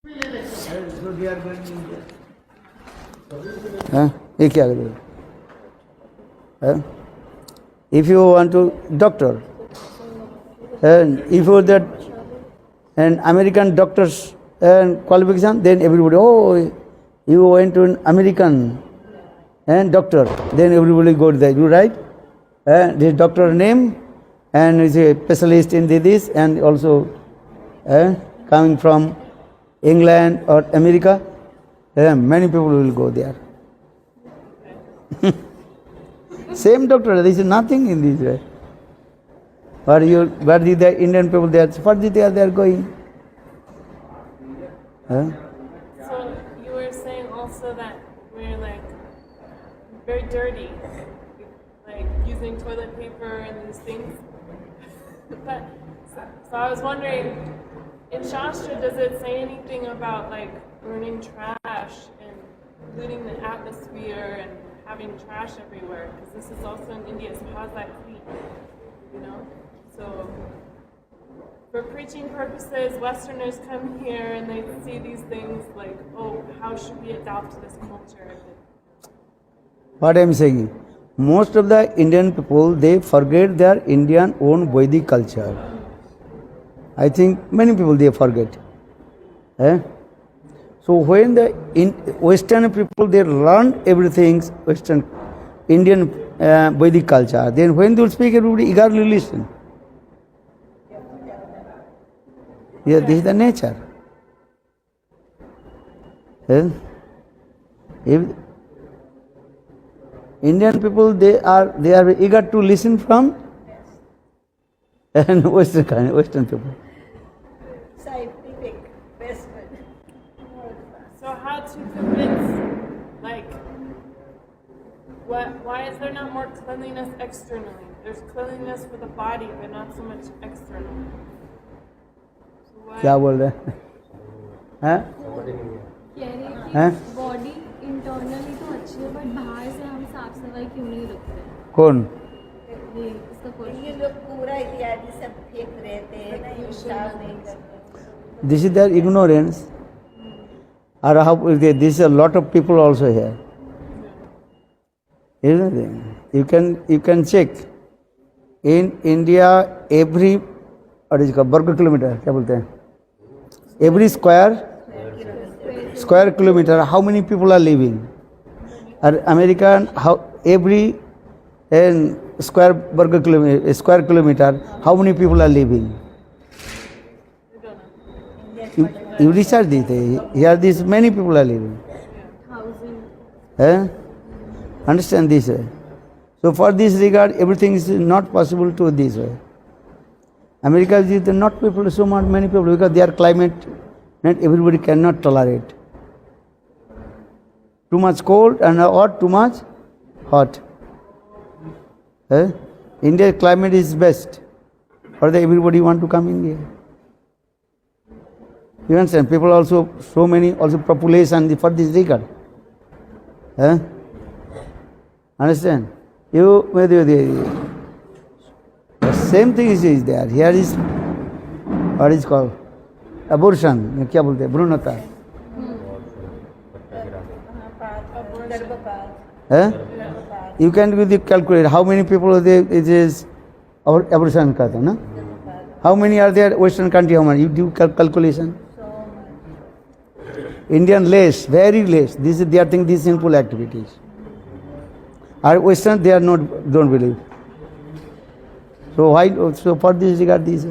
So they are going India. ये क्या करेगा? If you want to doctor, and if you that an American doctor's qualification, then everybody, oh, you went to an American and doctor, then everybody go there. You right? This doctor name and is a specialist in this and also coming from England or America. Many people will go there. Same doctor, there is nothing in this way. But the Indian people there, for they are going. So you were saying also that we're like very dirty, like using toilet paper and these things. But so I was wondering, in Shastra, does it say anything about like burning trash and polluting the atmosphere and having trash everywhere? Because this is also in India, so how's that clean? You know? So for preaching purposes, Westerners come here and they see these things like, oh, how should we adopt this culture? What I am saying, most of the Indian people, they forget their Indian own Vedic culture. I think many people, they forget. So when the Western people, they learn everything, Western, Indian Vedic culture, then when they will speak, everybody eagerly listen. Yeah, this is the nature. If Indian people, they are eager to listen from and Western people. Scientific, Western. So how to convince, like, why is there not more cleanliness externally? There's cleanliness for the body, but not so much externally. So why? क्या बोल रहे हैं? Body internally तो अच्छी है but बाहर से हम साफ सफाई क्यों नहीं रखते? कौन? ये इसका ये क्वेश्चन। लोग पूरा इत्यादि सब फेंक रहते हैं ना, ये साफ नहीं करते। This is their ignorance. Or how this is a lot of people also here. Isn't it? You can check. In India, every वर्ग किलोमीटर क्या बोलते हैं? Every square kilometer, how many people are living? Or American, how every square kilometer, how many people are living? You research this. Here, this many people are living. 1000। Understand this way. So for this regard, everything is not possible to this way. America is not people so much many people because their climate, not everybody cannot tolerate. Too much cold and or too much hot. India's climate is best. For the everybody want to come India. You understand? People also, so many also population for this regard. Understand? The same thing is there. Here is what is called abortion. क्या बोलते हैं? भ्रूणता. You can calculate how many people it is abortion करते हैं ना? How many are there Western country? How many? You do calculation. Indian less, very less. They are thinking these simple activities. Our Western, they are not, don't believe. So why? So for this regard, these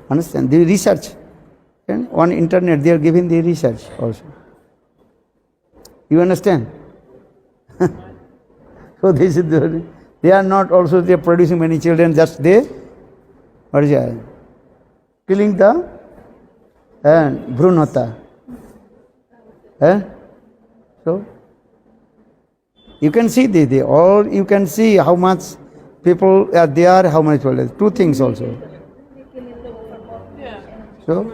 understand the research. And on internet, they are giving the research also. You understand? So this is they are not also they are producing many children. Just they, what is it? Killing the bhrunata. So you can see all you can see how much people are there, how much people. Two things also. Yeah. So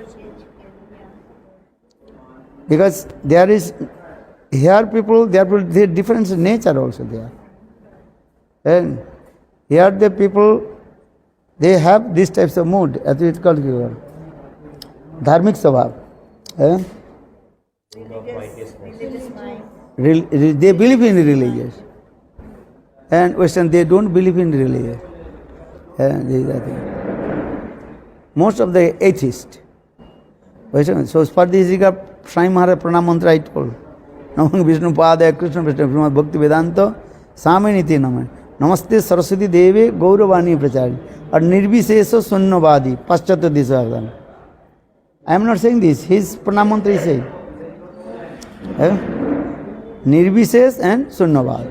because there is here people, there will the different nature also there. And here the people, they have these types of mood, as it called dharmic स्वभाव. Eh? Religious mind. They believe in religious. And Western, they don't believe in religion. This is the thing. Most of the atheists. Western, so for this regard, Swami Maharaj Pranam Mantra I told. Namah Vishnu Padaya Krishna Vishnu Srimad Bhakti Vedanta Saminiti Namah Namaste Saraswati Deve Gauravani Prachari or Nirvisesa Sunnavadi Paschatya Disardhan. I am not saying this. His Pranam Mantra is saying. Nirvises and Sunnavad.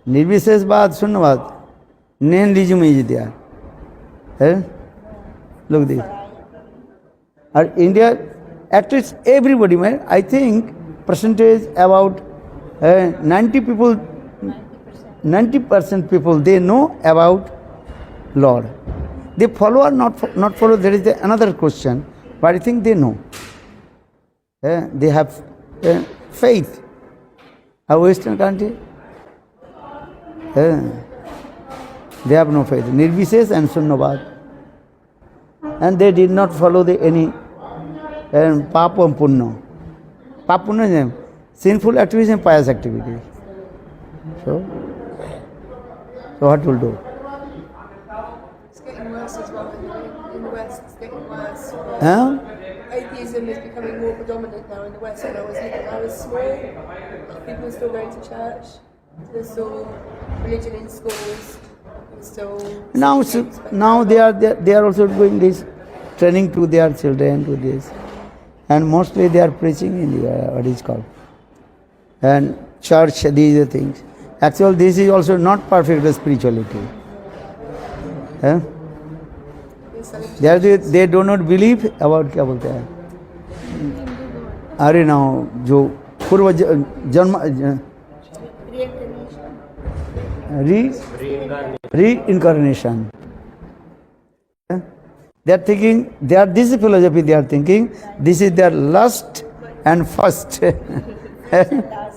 Nirvises Bad Sunnavad. Nain-lism is there. Look this. Or India, at least everybody, man, I think percentage about 90% people, they know about Lord. They follow or not follow, there is another question, but I think they know. They have faith. Our Western country, they have no faith. Nirvises and Sunnavad. And they did not follow any Papa and Punna. Papa Punna is sinful activities and pious activities. So what will do? It's getting worse as well in the West. It's getting worse. Atheism is becoming more predominant now in the West. When I was small, people were still going to church. There's still religion in schools. There's still Now they are also doing this training to their children to this, and mostly they are preaching in the what is called and church. These are things. Actually, this is also not perfect spirituality. They do not believe about क्या बोलते हैं अरे ना जो पूर्व जन्म reincarnation. They are thinking, this is philosophy, they are thinking, this is their last and first.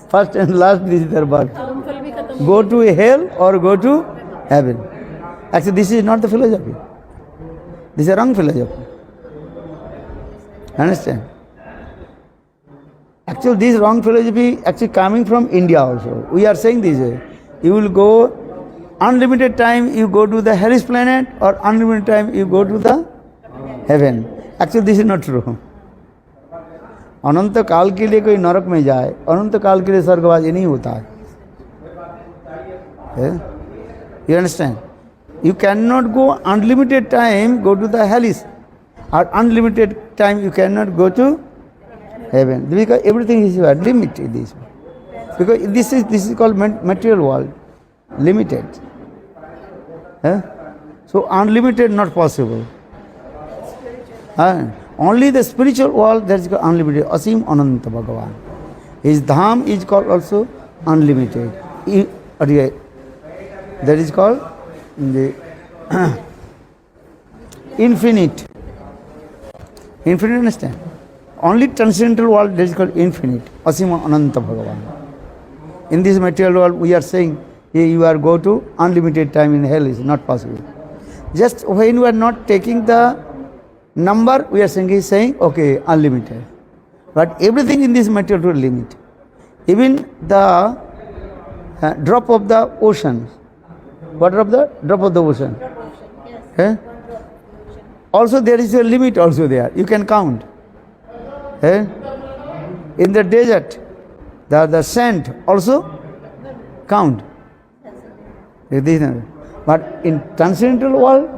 First and last, this is their birth. Go to hell or go to heaven. Actually, this is not the philosophy. This is a wrong philosophy. Understand? Actually, this wrong philosophy actually coming from India also. We are saying this way. You will go unlimited time, you go to the hellish planet, or unlimited time, you go to the heaven. Actually, this is not true. अनंत काल के लिए कोई नरक में जाए, अनंत काल के लिए स्वर्गवास ये नहीं होता है. You understand? You cannot go unlimited time, go to the hellish, or unlimited time you cannot go to heaven. Because everything is limited. This. Because this is called material world, limited. So unlimited not possible. Only the spiritual world that is called unlimited. Asim Ananta Bhagavan. His dham is called also unlimited. That is called the infinite. Infinite, understand? Only transcendental world that is called infinite. Asim Ananta Bhagavan. In this material world, we are saying you are go to unlimited time in hell is not possible. Just when you are not taking the number, we are saying okay, unlimited. But everything in this material world limit. Even the drop of the ocean. What drop of the ocean? Yes. Also there is a limit also there. You can count. In the desert, the sand also count. But in transcendental world,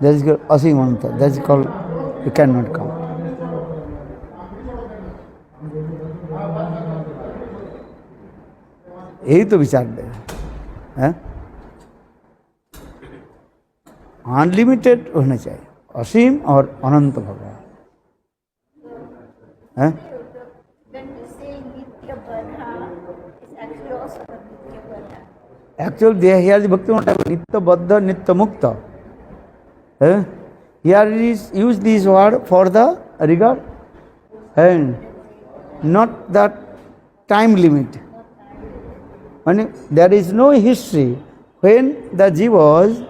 that is called Asimanta. That is called you cannot count. यही तो विचार दे unlimited होना चाहिए असीम और अनंत भगवान. When we say Nitya Badha, it's actually also a Nitya Badha. Actually, here is Bhakti Nitya Baddha, Nitya Mukta. Here is use this word for the regard and not the time limit. When there is no history when the jiva was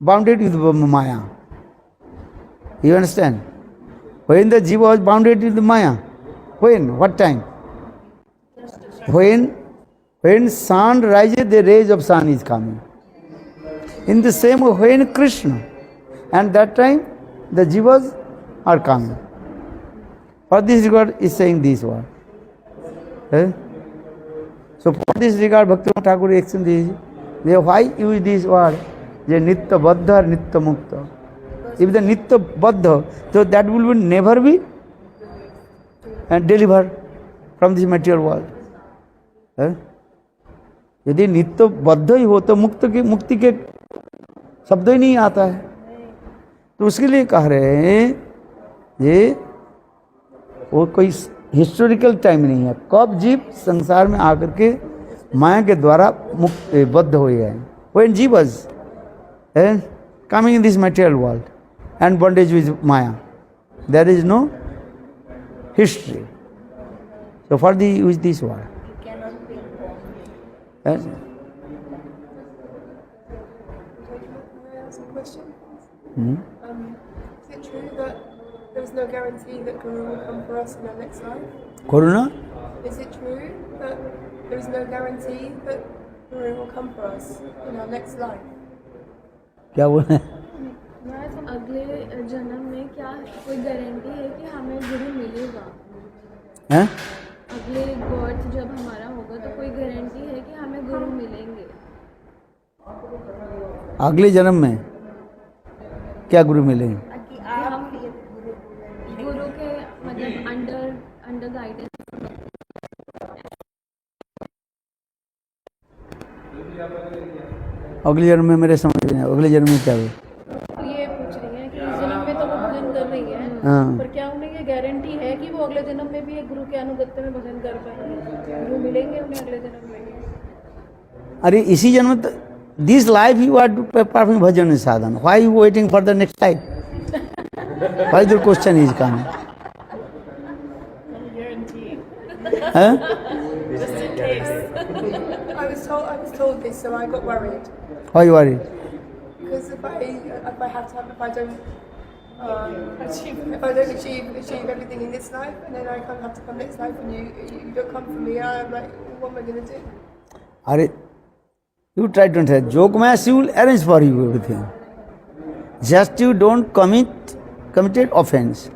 bounded with Maya. You understand? When the jiva was bounded with Maya, when? What time? When sun rises, the rays of sun is coming. In the same way, when Krishna, and that time the jivas are coming. For this regard is saying this word. Eh? So for this regard, Bhaktivinoda Thakur explains this. They why use this word? Je nitya baddha, nitya mukta. If the nitya baddha, so that will never be delivered from this material world. Eh? यदि नित्य बद्ध ही हो तो मुक्ति के शब्द ही नहीं आता है. तो उसके लिए कह रहे हैं ये वो कोई हिस्टोरिकल टाइम नहीं है. कब जीव संसार में आकर के माया के द्वारा मुक्त बद्ध हो गए हैं. When jivas coming in this material world and bondage with Maya, there is no history. So for the use this word. Yes. Can I ask a question? Is it true that there is no guarantee that Guru will come for us in our next life? Corona? Is it true that there is no guarantee that Guru will come for us in our next life? क्या बोले? अगले जन्म में क्या कोई guarantee है कि हमें गुरु मिलेगा? हैं? अगले बर्थ जब हमारा होगा तो कोई गारंटी है कि हमें गुरु मिलेंगे? अगले जन्म में क्या गुरु मिलेंगे? कि आप गुरु के मतलब अंडर गाइडेंस. अगले जन्म में मेरे समझ में अगले जन्म में क्या हुआ? ये पूछ रही हैं कि इस जन्म में तो वो भजन कर रही हैं, हाँ. पर क्या उन्हें ये गारंटी है कि वो अगले जन्म में भी एक गुरु के अनुगत्य में भजन कर पाएंगे? गुरु मिलेंगे उन्हें अगले जन्म में? अरे इसी जन्म में this life you are performing bhajan sadhan. Why you waiting for the next life? Why the question is coming? Guarantee. Huh? Just in case. I was told this, so I got worried. Why you worried? Because if I don't achieve everything in this life, and then I can't have to come next life, and you don't come for me, I'm like, what am I going to do? अरे you try to understand. Jogmass will arrange for you everything. Just you don't committed offense.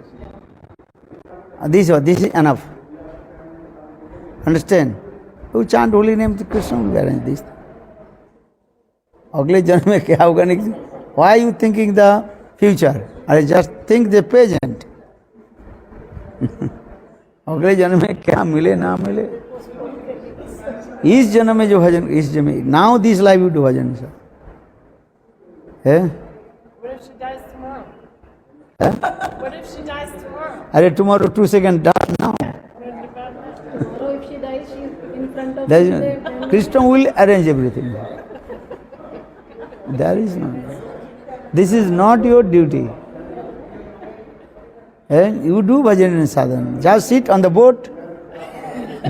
This is enough. Understand? You chant holy name to Krishna will arrange this. अगले जन्म में क्या होगा नहीं? Why you thinking the future? अरे just think the present. अगले जन्म में क्या मिले ना मिले. इस जन्म में जो भजन इस जन्म में now this life you do bhajan sir. है? What if she dies tomorrow? है? What if she dies tomorrow? अरे tomorrow 2 seconds die now. So if she dies, she's in front of There you, is, then Krishna will arrange everything. There is no. This is not your duty. And you do bhajan and sadhana. Just sit on the boat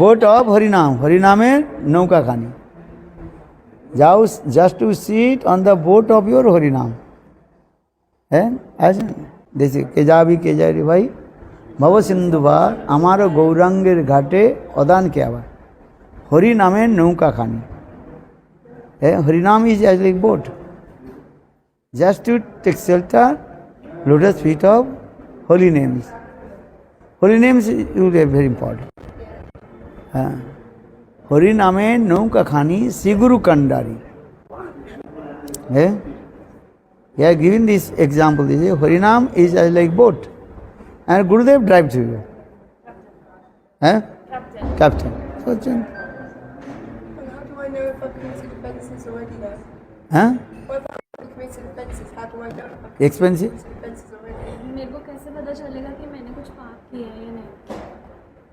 of Harinam. Harinam है नौका खानी. जाओ just to sit on the boat of your Harinam. And as जैसे केजाबी केजारी भाई भव सिंधुवार हमारो गौरांगेर घाटे अदान क्या हुआ? हरि नामे नौका खानी. Harinam is as like boat. Just to take shelter, lotus feet of holy names. Holy names will be very important. Hari Name Nauka Khani Siguru Kandari. They are giving this example. They say Harinam is as like boat and Gurudev drives you. Captain. So, And how do I know if I've committed offences already though? What if I've committed offences? How do I know if I've expensive. committed offences already? मेरे को कैसे पता चलेगा कि मैंने कुछ पाप किया है या नहीं?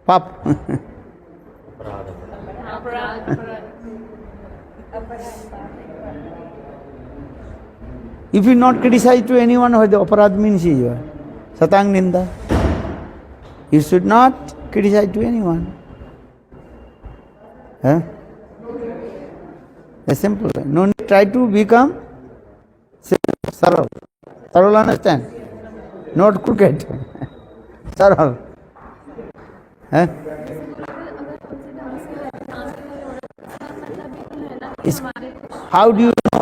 Pap. If you not criticize to anyone, what the aparad means is satang ninda. You should not criticize to anyone. A simple way. No need try to become saral. Saral understand? not crooked. सरल है। इस how do you know,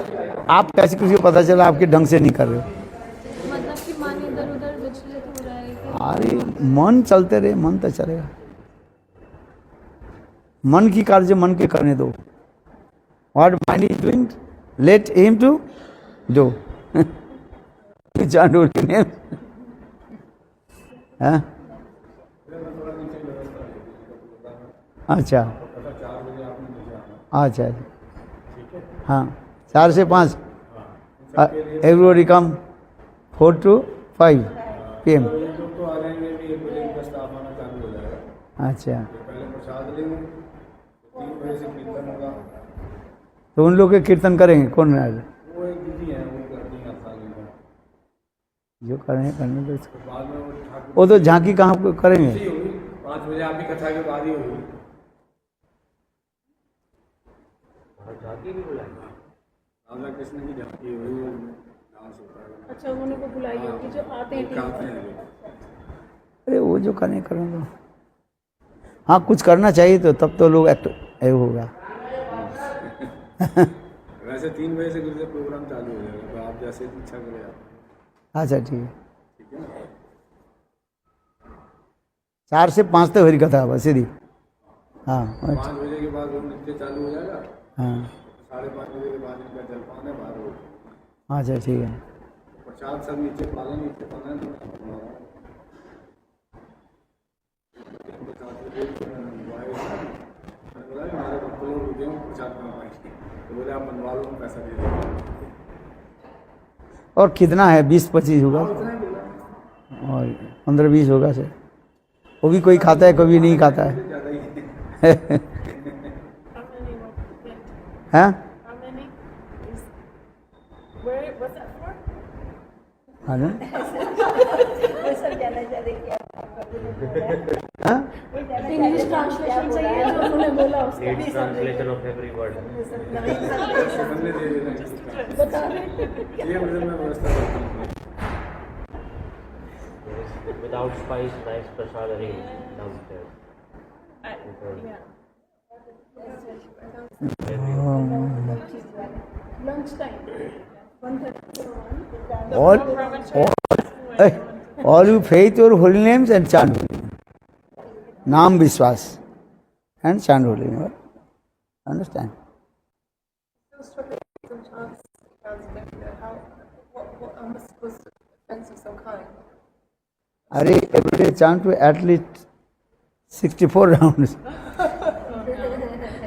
आप कैसे किसी को पता चला आपके ढंग से नहीं कर रहे हो? मतलब कि मन इधर उधर विचलित हो रहा है कि अरे मन चलते रहे, मन तो चलेगा। मन की कार्य मन के करने दो। What mind is doing, let him to do. जानवर के नेम हाँ अच्छा अच्छा हाँ 4 से 5 एवरीबॉडी कम 4 to 5 PM। अच्छा तो उन लोग के कीर्तन करेंगे कौन है? जो करेंगे करने दो इसको। वो तो झांकी कहाँ करेंगे? 5 बजे आपकी कथा के बाद ही होगी। झांकी भी बुलाएंगे, राधा कृष्ण की झांकी हुई, डांस होता है। अच्छा उन्होंने को बुलाई होगी जो आते हैं। अरे वो जो करने करें दो। हाँ कुछ करना चाहिए तो तब तो लोग एक्टिव होगा। वैसे 3 बजे से गुरुदेव प्रोग्राम चालू हो जाएगा, तो आप जैसे इच्छा करें आप। अच्छा ठीक है। 4 से 5 तक हरी कथा बस सीधी। हाँ 5 बजे के बाद वो नृत्य चालू हो जाएगा। हाँ 5:30 बजे के बाद इनका जलपान है 12 बजे। अच्छा ठीक है। प्रसाद सब नीचे पालन नीचे पालन हमारे भक्तों को रुके हूँ प्रसाद बना पाएंगे, तो बोले आप बनवा लो, पैसा दे देंगे। और कितना है? 20-25 होगा और 15-20 होगा सर। वो भी कोई खाता है कभी नहीं खाता है। हाँ How many? Where was that for? हाँ ना? वो सब जाना चाहते क्या? हाँ इंग्लिश ट्रांसलेशन चाहिए जो उन्होंने बोला उसका। ट्रांसलेशन ऑफ एवरी वर्ड बता दें। ये मतलब मैं व्यवस्था करता हूँ। without spice, nice prasad arranged downstairs. Yeah. Lunch time 1:30 all you faith your holy names and chant holy name. Naam Vishwas and chant holy name. Understand? What am I supposed to offense of some kind? Are every day chant to at least 64 rounds. I've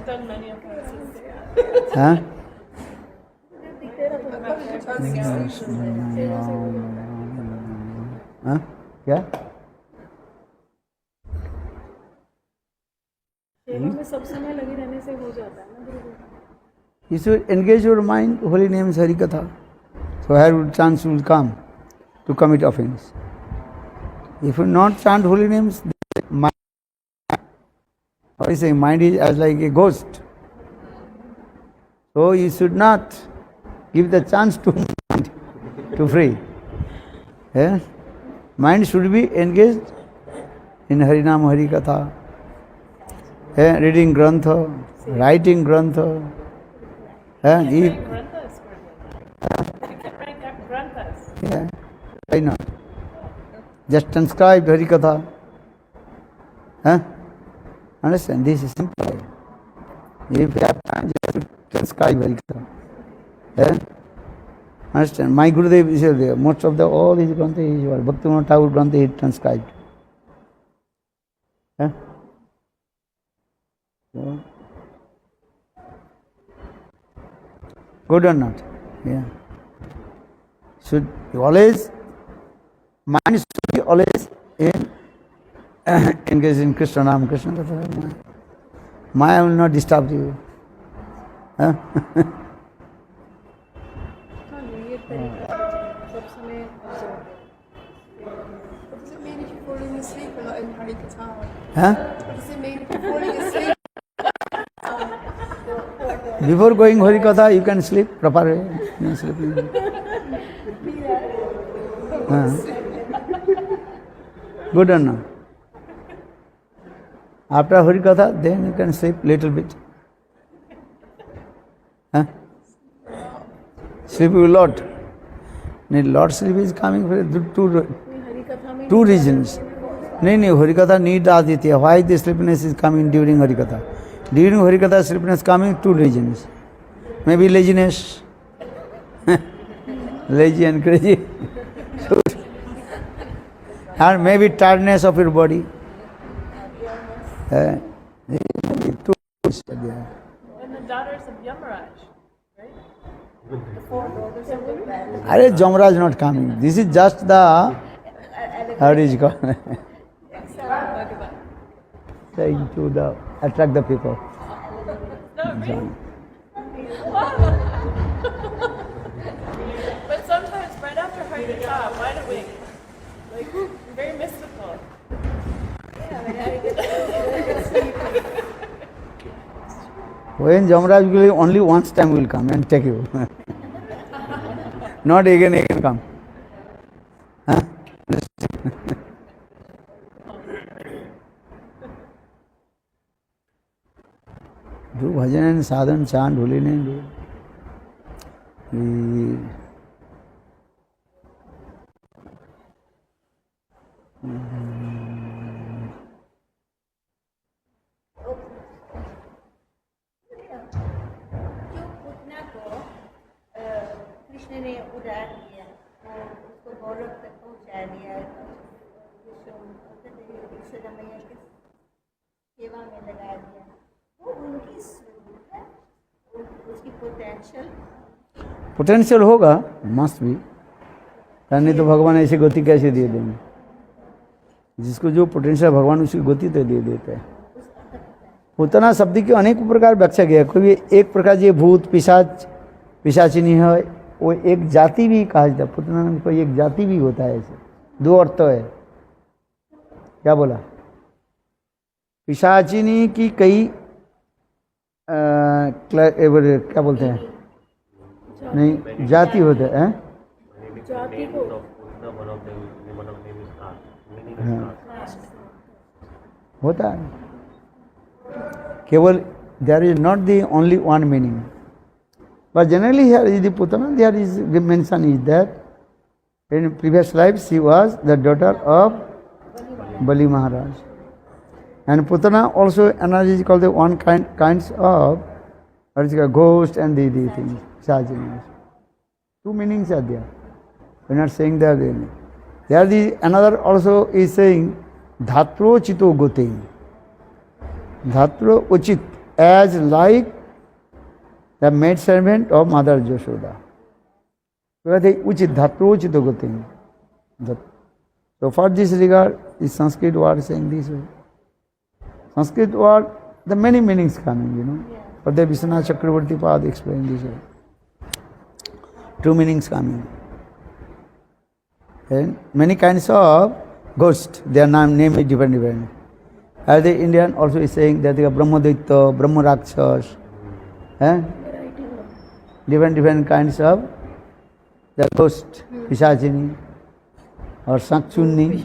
done many of those. Huh? हाँ क्या? सेवा में सब समय लगे रहने से हो जाता है ना गुरु। You should engage your mind. Holy names Hari Katha. So where chance will come to commit offense. If you not chant holy names, mind, what is saying? Mind is as like a ghost. So you should not give the chance to mind to free. Yeah? Mind should be engaged in Harinam Hari Katha, yeah? Reading Grantha, writing Grantha. Yeah? Write granthas for me. You can write granthas. Yeah, why not? Just transcribe Hari Katha. Huh? Understand? This is simple. If you have time, just transcribe Hari Katha. Yeah? Understand? My Gurudev is there. Most of the all his Grantha is your Bhaktivinoda Thakur Grantha is transcribed. Yeah? So, good or not? Yeah. Should always, mind should be always in engaged in Krishna Nam, Krishna Katha. Maya will not disturb you. Huh? ये तरीका सब समय What does it mean if you're falling asleep a lot in Hari Katha? Huh? What does it mean if you're falling asleep? Before going Hari Katha, you can sleep proper way. No sleeping. Good or not? After Harikatha, then you can sleep little bit. Huh? Sleep a lot. Lot sleep is coming for two reasons. No, Harikatha need Aditya. Why the sleepiness is coming during Harikatha? During Harikatha, sleepiness coming, two reasons. Maybe laziness. Lazy and crazy. And maybe tiredness of your body. And the daughters of Yamaraj, right? The four daughters of Yamaraj. Are Jamraj not coming. This is just the, how is it called? Saying to attract the people. No, really? But sometimes right after Harikatha, wide awake. Like, very mystical. When Jamraj will only once time will come and take you. Not again come. Huh? Do bhajan and sadhan, chant, holy name, do. जो पुतना को कृष्ण ने उड़ा दिया और उसको गौरव तक पहुंचा दिया, यशोदा मैया की सेवा में लगा दिया, वो उनकी स्वरूप है, उसकी पोटेंशियल पोटेंशियल होगा, मस्ट भी, नहीं तो भगवान ऐसी गति कैसे दे देंगे? जिसको जो पोटेंशियल भगवान उसकी गति तो दे देते हैं। पुतना शब्द की अनेक प्रकार व्याख्या किया। कोई एक प्रकार ये भूत पिशाच पिशाचिनी है, वो एक जाति भी कहा जाता है। पुतना नाम कोई एक जाति भी होता है, ऐसे दो अर्थ तो है। क्या बोला? पिशाचिनी की कई क्या बोलते हैं, नहीं जाति होते हैं। जाति को होता है केवल, there is not the only one meaning, but generally here is the Putana, there is mention is that in previous life she was the daughter of Bali Maharaj, and Putana also analogy is called the one kinds of what is called ghost and the things, Sajini. Two meanings are there. We are not saying that there the another also is saying Dhatro Chito Gote. Dhatro Uchit, as like the maid servant of Mother Yashoda. Uchit Dhatro Chito Gote. So for this regard, is Sanskrit word saying this way. Sanskrit word, the many meanings coming, you know. But the Vishwanath Chakravarti Pad explained this way. Two meanings coming. And many kinds of ghosts, their name is different. As the Indian also is saying that they are Brahmadaitya, Brahma Rakshas, different kinds of the ghost, Pishachini or Sakchunni,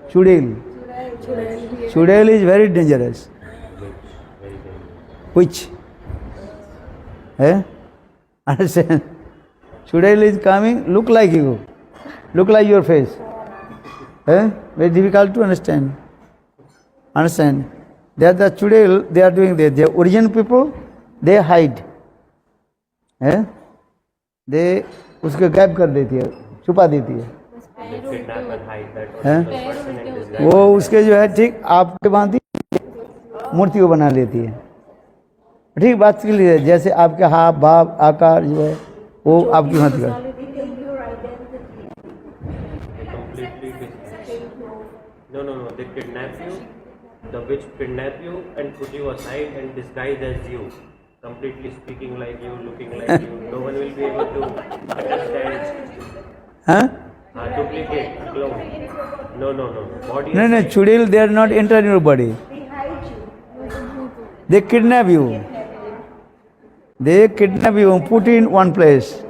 Chudel. Chudel is very dangerous. Which? Understand? Chudel is coming, look like you, look like your face. Very difficult to understand. Understand? They are the Chudel, they are doing this. The origin people, they hide. They उसको gap कर देती है, छुपा देती है। वो उसके जो है ठीक आपके बांधी मूर्ति को बना लेती है। ठीक बात के लिए जैसे आपके हाथ भाव आकार जो है वो आपकी मत कर। No. They kidnap you. The witch kidnap you and put you aside and disguise as you. Completely speaking like you, looking like you. No one will be able to understand. Duplicate, clone. No. Body. No. Chudel, they are not entering your body. They kidnap you. They kidnap you and put you in one place.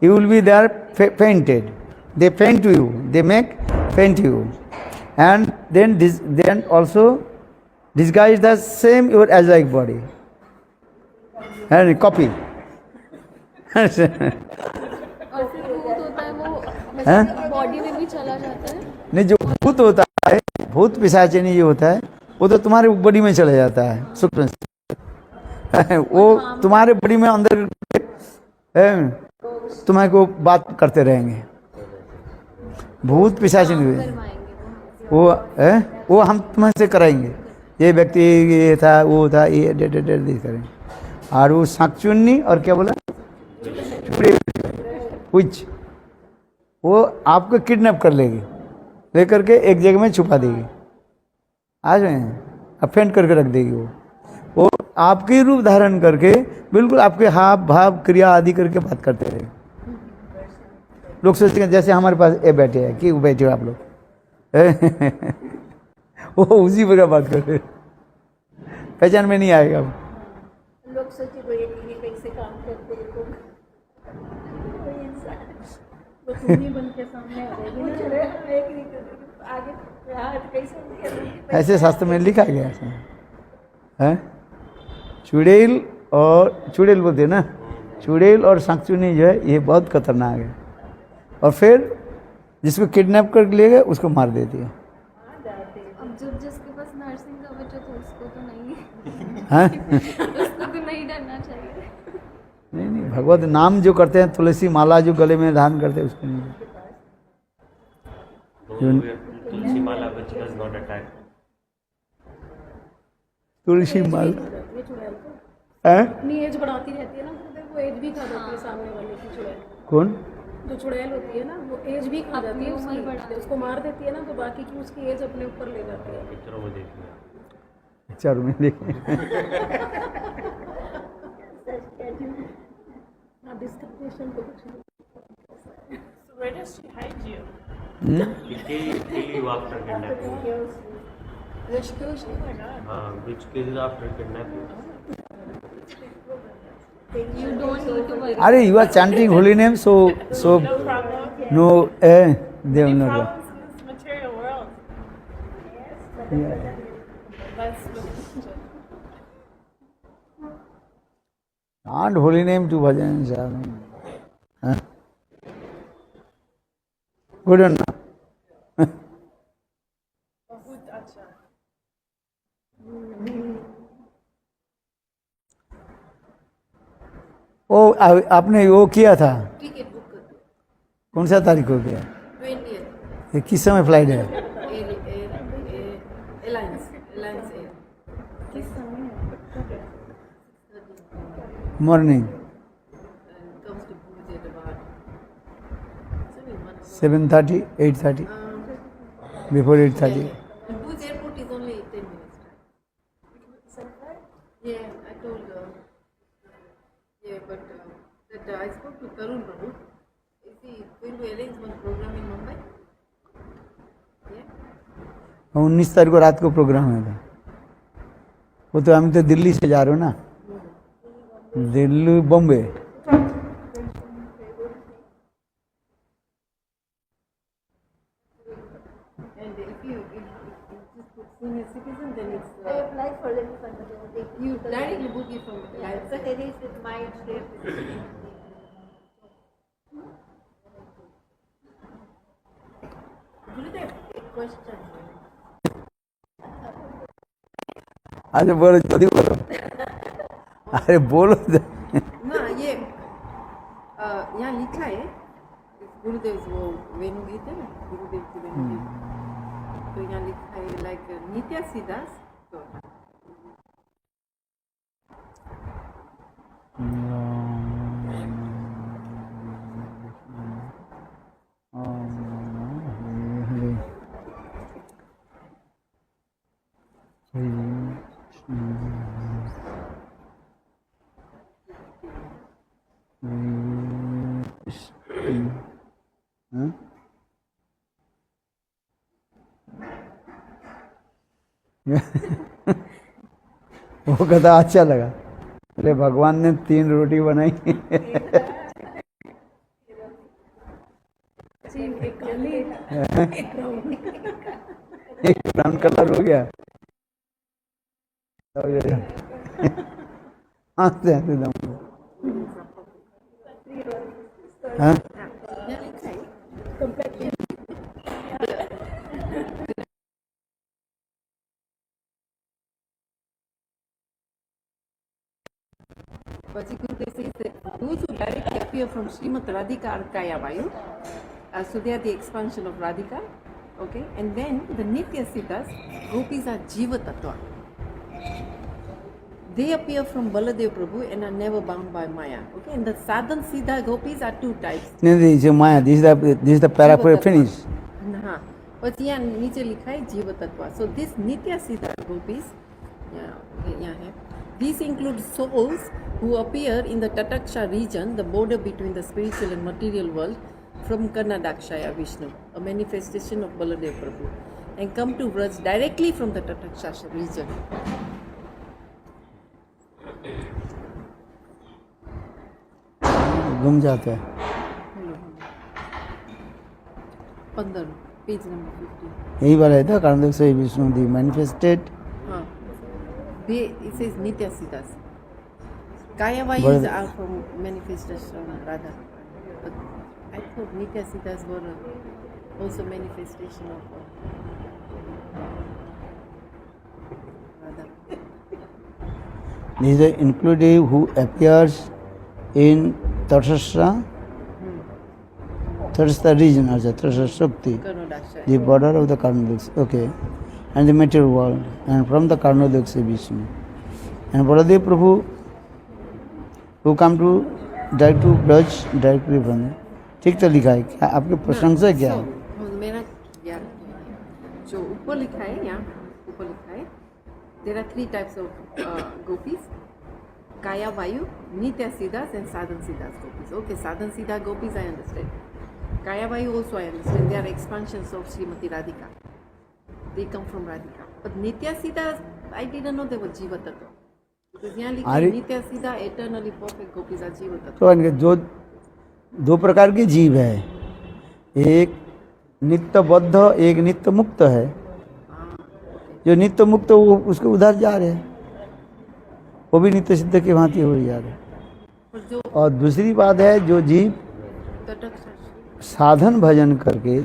You will be there fainted. they paint to you, they make paint to you, and then also disguise the same your as-like body and copy. और फिर भूत होता है वो हैं? Body में भी चला जाता है। नहीं, जो भूत होता है, भूत पिशाचिनी जो होता है, वो तो तुम्हारे बॉडी में चला जाता है, सूक्ष्म से। वो तुम्हारे बॉडी में अंदर तुम्हारे को बात करते रहेंगे। भूत पिशाचिनी वो हम तुम्हारे से कराएंगे, ये व्यक्ति ये था, वो था, ये करेंगे। और वो शाकचुन्नी और क्या बोला, विच, वो आपको किडनैप कर लेगी, लेकर के एक जगह में छुपा देगी, आज में अफेंड करके रख देगी। वो आपकी रूप धारण करके बिल्कुल आपके हाव भाव क्रिया आदि करके बात करते रहेंगे। लोग सोचते हैं जैसे हमारे पास ये बैठे हैं, कि बैठे हो आप लोग वो उसी प्रकार बात कर रहे, पहचान में नहीं आएगा। लोग सोचे वो ये कहीं से काम करते हैं, कोई इंसान वो तुम्ही बन के सामने आ जाएगी ना। चले एक नहीं कर आगे हाथ कैसे नहीं कर ऐसे शास्त्र में लिखा गया है। चुड़ैल और चुड़ैल बोलते हैं ना, चुड़ैल और शाकचुन्नी जो है ये बहुत खतरनाक है, और फिर जिसको किडनैप कर लेगा उसको मार देती है। अब जब जिसके पास नर्सिंग कवच हो तो उसको तो नहीं हाँ उसको तो नहीं डरना चाहिए। नहीं नहीं, भगवत नाम जो करते हैं, तुलसी माला जो गले में धारण करते हैं, उसको नहीं। Those who wear tulsi mala which does not attack. तुलसी माला ये चुड़ैल को है? अपनी एज बढ़ाती रहती है ना, वो एज भी खा जाती है सामने वाले की। चुड़ैल कौन? जो चुड़ैल होती है ना, वो एज भी खा जाती है उसकी, उसको मार देती है ना, तो बाकी की उसकी एज अपने ऊपर ले जाती है। पिक्चरों में देखिए। चारों में देखें। डिस्क्रिप्शन तो कुछ नहीं। So where does she hide you? Kill you after kidnapping. Rishikesh Which kills after kidnapping. You don't need to worry. अरे you are chanting holy name, so No problem. no, they will Any not. problems in this material world? That's the question. Chant holy name to bhajan charan. Huh? Good or not? Bahut acha. ओ आपने वो किया था, ticket book कर कौन सा तारीख को किया? 20th ये किस समय फ्लाइट है? एलायंस एयर किस समय morning comes to Bhuj at about 7:30, 8:30, before 8:30. Bhuj airport is only 10 minutes drive. Yeah, I told her. Yeah, but that I spoke to Tarun Babu. Is he going to arrange one program in Mumbai? Yeah. 19 तारीख को रात को programme है था। वो तो हम तो दिल्ली से जा रहे हो ना, Delhi Bombay. And if you just put senior citizen, then it's I applied for the refund, but they you directly book it from yeah, but it is with my trip. Gurudev, a question. अरे बोलो जल्दी बोलो, अरे बोलो। ना ये यहाँ लिखा है गुरुदेव वो वेणु गीत है ना, गुरुदेव की वेणु गीत, तो यहाँ लिखा है लाइक नित्या सीदास तो वो कहता अच्छा लगा, अरे भगवान ने 3 रोटी बनाई। See, एक ब्राउन कलर हो गया। हंसते हंसते दम। हाँ પછી Gurudev says that those who directly appear from Srimad Radhika are Kaya Vayu. So they are the expansion of Radhika. Okay, and then the Nitya Siddhas, gopis are Jiva Tattva. They appear from Baladev Prabhu and are never bound by Maya. Okay, and the Sadhan Siddha gopis are two types. नहीं this is Maya. This is the paraphrase finish. हाँ, बस यहाँ नीचे लिखा है जीव तत्व. So this Nitya Siddha gopis, यहाँ है. These include souls who appear in the Tataksha region, the border between the spiritual and material world, from Karnadakshaya Vishnu, a manifestation of Baladev Prabhu, and come to Vraj directly from the Tataksha region. गुम जाता है। 15, page number 15. यही वाला है था कारण से विष्णु दी manifested. हाँ, it says Nitya Siddhas. Kaya Vayus are from manifestation of Radha. But I thought Nitya Siddhas were also manifestation of Radha. These are inclusive who appears in Tatastha, Tatastha region, also Tatastha Shakti, Karnadakshaya. the border of the Karnodaks, okay, and the material world, and from the Karnodaks Vishnu. And Baladev Prabhu, who come to direct to Braj, directly from there. ठीक तो लिखा है, क्या आपकी प्रशंसा क्या है? मेरा यार जो ऊपर लिखा है यहाँ ऊपर लिखा है there are 3 types of gopis, Kaya Vayu, Nitya Siddhas and Sadhan Siddhas gopis. Okay, Sadhan Siddha gopis I understand. Kaya Vayu also I understand. They are expansions of Srimati Radhika. They come from Radhika. But Nitya Siddhas, I didn't know they were Jiva Tattva. Because यहाँ लिखा है Nitya Siddha eternally perfect gopis are Jiva Tattva. तो इनके जो दो प्रकार के जीव है, एक नित्य बद्ध, एक नित्य मुक्त है। जो नित्य मुक्त वो उसके उधर जा रहे हैं, वो भी नित्य सिद्ध के भांति हो जा रहे हैं। और दूसरी बात है जो जीव साधन भजन करके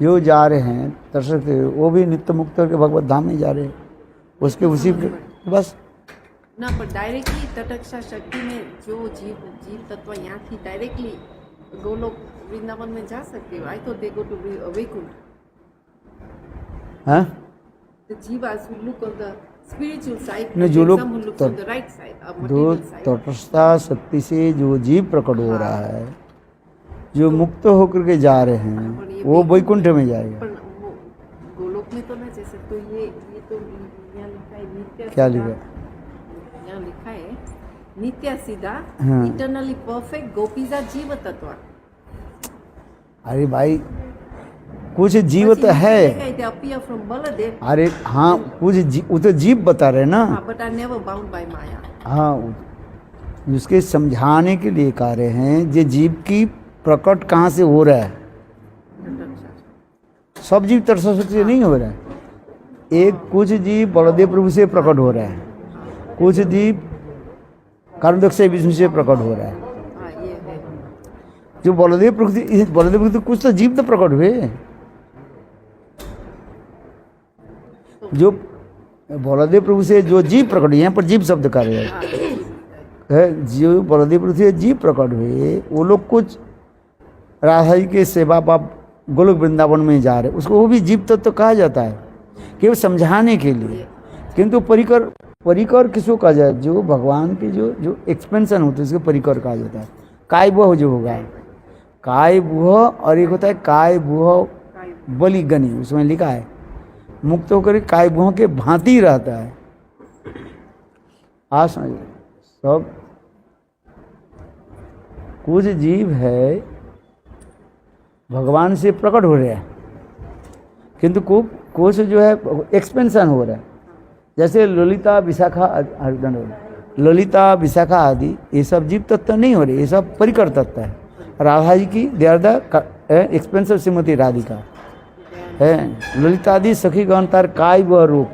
जो जा रहे हैं दर्शक, वो भी नित्य मुक्त करके भगवत धाम में जा रहे हैं, उसके उसी बस ना। पर डायरेक्टली तटक्षा शक्ति में जो जीव तत्व यहाँ थी डायरेक्टली गोलोक वृंदावन में जा सकते हो। I thought they go to Vaikuntha. हाँ, The jivas who look on the spiritual side, ने जो लोग some who look on the right side, दो material side. तटस्था शक्ति से जो जीव प्रकट हो रहा है, जो मुक्त होकर के जा रहे हैं, वो वैकुंठ में जाएगा। पर वो गोलोक में तो ना जैसे, तो ये तो यहाँ लिखा है नित्य। क्या लिखा है? यहाँ लिखा है नित्य सीधा, हाँ। इटर्नली परफेक्ट गोपीजा जीव तत्व। अरे भाई कुछ जीव तो है, अपीयर फ्रॉम बलदेव। अरे हाँ कुछ वो तो जीव बता रहे ना। But I never bound by maya. हाँ, उसके समझाने के लिए कह रहे हैं जे जीव की प्रकट कहाँ से हो रहा है। सब जीव तटस्थ शक्ति से नहीं हो रहा है। एक कुछ जीव बलदेव प्रभु से प्रकट हो रहा है, कुछ जीव कर्मदक्ष विष्णु से प्रकट हो रहा है। जो बलदेव प्रभु तो कुछ तो जीव तो प्रकट हुए। जो बलदेव प्रभु से जो जीव प्रकट हुए, यहाँ पर जीव शब्द का है, जो बलदेव प्रभु से जीव प्रकट हुए, वो लोग कुछ राधा जी के सेवा पाप गोलोक वृंदावन में जा रहे, उसको वो भी जीव तत्व तो कहा जाता है, केवल समझाने के लिए। किंतु परिकर किसको कहा जाए? जो भगवान के जो एक्सपेंशन होते हैं उसको परिकर कहा जाता है। काय बुह जो होगा, काय बुह, और एक होता है काय बुह बलिगनी, उसमें लिखा है मुक्त होकर काय बुह के भांति रहता है। आज सब कुछ जीव है भगवान से प्रकट हो रहे हैं, किंतु कुछ जो है एक्सपेंशन हो रहा है। जैसे ललिता विशाखा आदि ये सब जीव तत्व नहीं हो रहे, ये सब परिकर तत्व है। राधा जी की they are the expensive Shrimati Radhika है। ललितादि सखी गण तार काय वह रूप,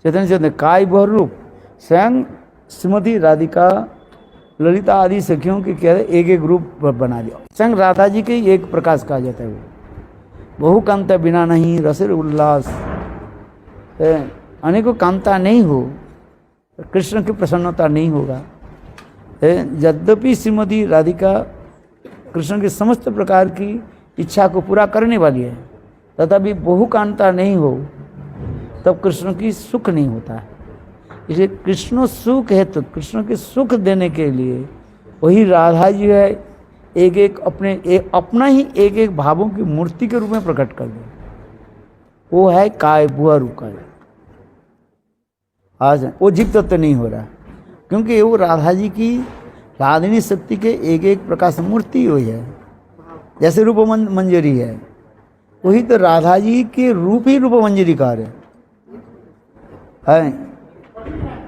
चैतन्य चैतन्य काय वह रूप, स्वयं श्रीमती राधिका ललिता आदि सखियों के क्या एक एक रूप बना दिया। स्वयं राधा जी के एक प्रकाश कहा जाता है। वो बहु कांता बिना नहीं रसिर उल्लास, अनेकों कांता नहीं हो कृष्ण की प्रसन्नता नहीं होगा। यद्यपि श्रीमती राधिका कृष्ण की समस्त प्रकार की इच्छा को पूरा करने वाली है, तथापि बहुकांता नहीं हो तब कृष्ण की सुख नहीं होता है। इसलिए कृष्ण सुख है, तो कृष्ण के सुख देने के लिए वही राधा जी है, एक एक अपना ही एक एक भावों की मूर्ति के रूप में प्रकट कर दे। वो है काय बुआ रूप का। आज वो जीव तत्व नहीं हो रहा, क्योंकि वो राधा जी की राधिनी शक्ति के एक एक प्रकाश मूर्ति हुई है। जैसे रूप मंजरी है, वही तो राधा जी के रूप ही रूप मंजरी कार है।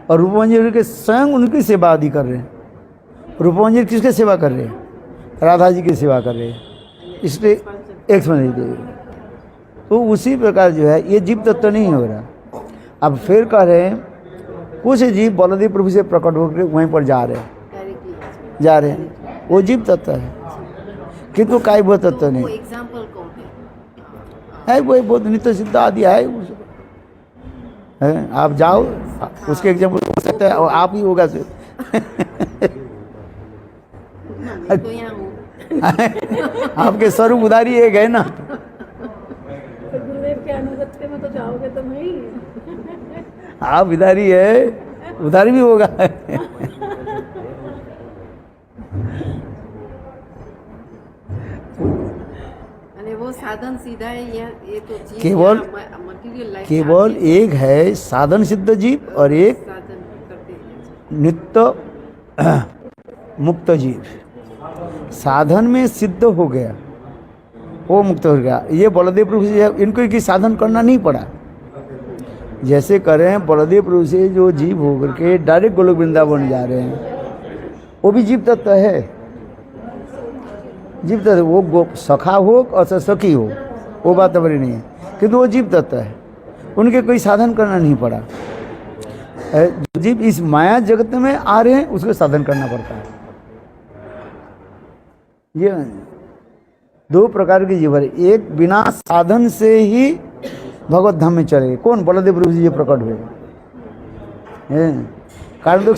और रूप मंजरी के स्वयं उनकी सेवा आदि कर रहे हैं। रूप मंजरी किसके सेवा कर रहे हैं? राधा जी की सेवा कर रहे हैं, इसलिए एक समझ लीजिए। तो उसी प्रकार जो है ये जीव तत्व नहीं हो रहा। अब फिर कह रहे हैं कुछ जीव बलदेव प्रभु से प्रकट होकर वहीं पर जा रहे हैं, वो जीव तत्व है, किंतु काय वो तत्व नहीं एग्जाम्पल कौन है। वही बहुत नित्य सिद्ध आदि है। आप जाओ, उसके एग्जाम्पल हो सकता है और आप ही होगा सिर्फ। तो यहाँ हूँ। आपके स्वरूप उधारी एक है ना। तो गुरुदेव के अनुगत्य में तो जाओगे तो भाई। आप उधारी है, उधारी भी होगा। અને वो साधन सीधा है या ये तो जीव केवल मटेरियल लाइफ केवल एक है साधन सिद्ध जीव और एक साधन करते हैं। नित्य मुक्त जीव। साधन में सिद्ध हो गया, वो मुक्त हो गया। ये बलदेव प्रभु से इनको की साधन करना नहीं पड़ा। जैसे करें बलदेव प्रभु से जो जीव होकर के डायरेक्ट गोलोक वृंदावन जा रहे हैं, वो भी जीव तत्व है। जीव तत्व वो सखा हो और सखी हो, वो बात बड़ी नहीं है, किंतु वो जीव तत्व है। उनके कोई साधन करना नहीं पड़ा। जो जीव इस माया जगत में आ रहे हैं उसको साधन करना पड़ता है। ये दो प्रकार के जीव है। एक बिना साधन से ही भगवत धाम में चले। कौन? बलदेव प्रभु जी प्रकट हुए। कारण दुख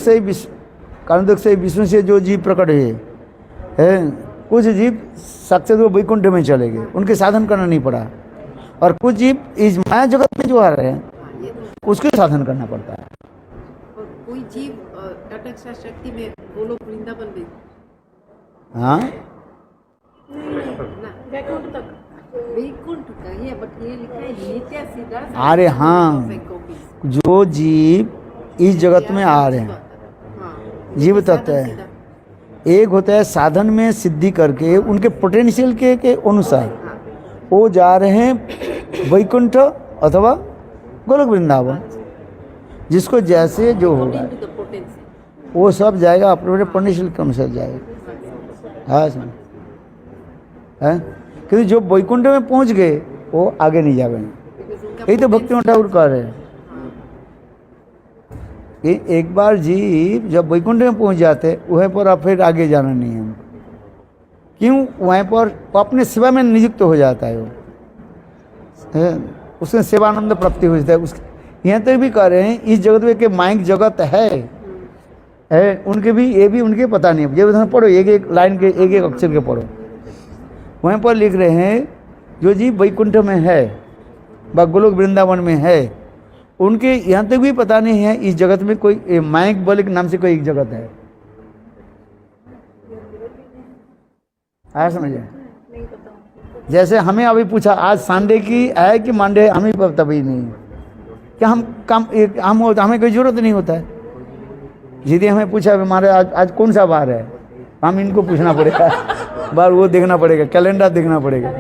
से विष्णु से जो जीव प्रकट हुए, कुछ जीव साक्षात वैकुंठ में चले गए, उनके साधन करना नहीं पड़ा। और कुछ जीव इस माया जगत में जो आ रहे हैं उसके साधन करना पड़ता है। और कोई जीव तटस्थ शक्ति में गोलोक वृंदावन में, हाँ ना वैकुंठ तक वैकुंठ का है, बट ये लिखा है नित्य सीधा। अरे हाँ, जो जीव इस जगत में आ रहे हैं जीव तत्व है। एक होता है साधन में सिद्धि करके उनके पोटेंशियल के अनुसार वो जा रहे हैं वैकुंठ अथवा गोलोक वृंदावन। जिसको जैसे जो होगा वो सब जाएगा, अपने अपने पोटेंशियल के अनुसार जाएगा। हाँ समझ है, क्योंकि जो वैकुंठ में पहुंच गए वो आगे नहीं जाएंगे। यही तो भक्ति ठाकुर कह रहे हैं। एक बार जीव जब वैकुंठ में पहुंच जाते वहीं पर अब फिर आगे जाना नहीं है हमको। क्यों? वहीं पर अपने सेवा में नियुक्त हो जाता है वो, उसमें सेवानंद प्राप्ति हो जाता है। उस यहाँ तक भी कह रहे हैं इस जगत में के माइक जगत है उनके भी, ये भी उनके पता नहीं है। जब पढ़ो एक एक लाइन के एक एक अक्षर के पढ़ो, वहीं पर लिख रहे हैं जो जीव वैकुंठ में है व गोलोक वृंदावन में है, उनके यहाँ तक भी पता नहीं है इस जगत में कोई माइक बल के नाम से कोई एक जगत है। आया समझे? जैसे हमें अभी पूछा आज संडे की है कि मंडे, हमें पता भी नहीं क्या हम काम हमें कोई जरूरत नहीं होता है। यदि हमें पूछा हमारे आज कौन सा बार है, हम इनको पूछना पड़ेगा, बार वो देखना पड़ेगा, कैलेंडर देखना पड़ेगा।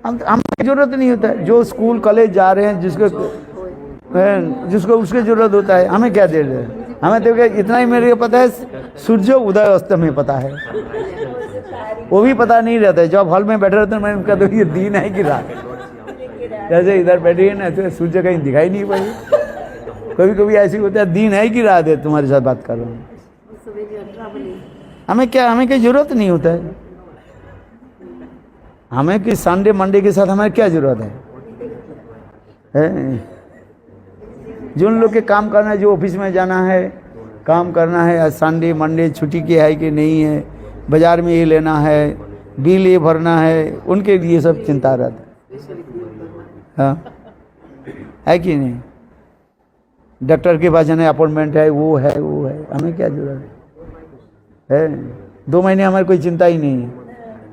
हम जरूरत नहीं होता है। जो स्कूल कॉलेज जा रहे हैं जिसको उसकी जरूरत होता है, हमें क्या दे रहे हैं? हमें तो इतना ही मेरे को पता है, सूर्य उदय अस्त में पता है। वो भी पता नहीं रहता है। जब हॉल में बैठे रहते हैं मैंने कहा तो ये दिन है कि रात, जैसे इधर बैठे हैं ना तो सूर्य कहीं दिखाई नहीं पड़ी। कभी कभी ऐसी होता है दिन है कि रात है, तुम्हारे साथ बात कर रहा हूँ। Also when you are traveling, हमें कोई जरूरत नहीं होता है। हमें कि संडे मंडे के साथ हमारी क्या जरूरत है? जो उन लोग के काम करना है, जो ऑफिस में जाना है, काम करना है, आज संडे मंडे छुट्टी की है कि नहीं है, बाजार में ये लेना है, बिल ये भरना है, उनके लिए सब चिंता रहता है। हाँ, है कि नहीं? डॉक्टर के पास जाना अपॉइंटमेंट है, वो है। हमें क्या जरूरत है? 2 महीने हमारी कोई चिंता ही नहीं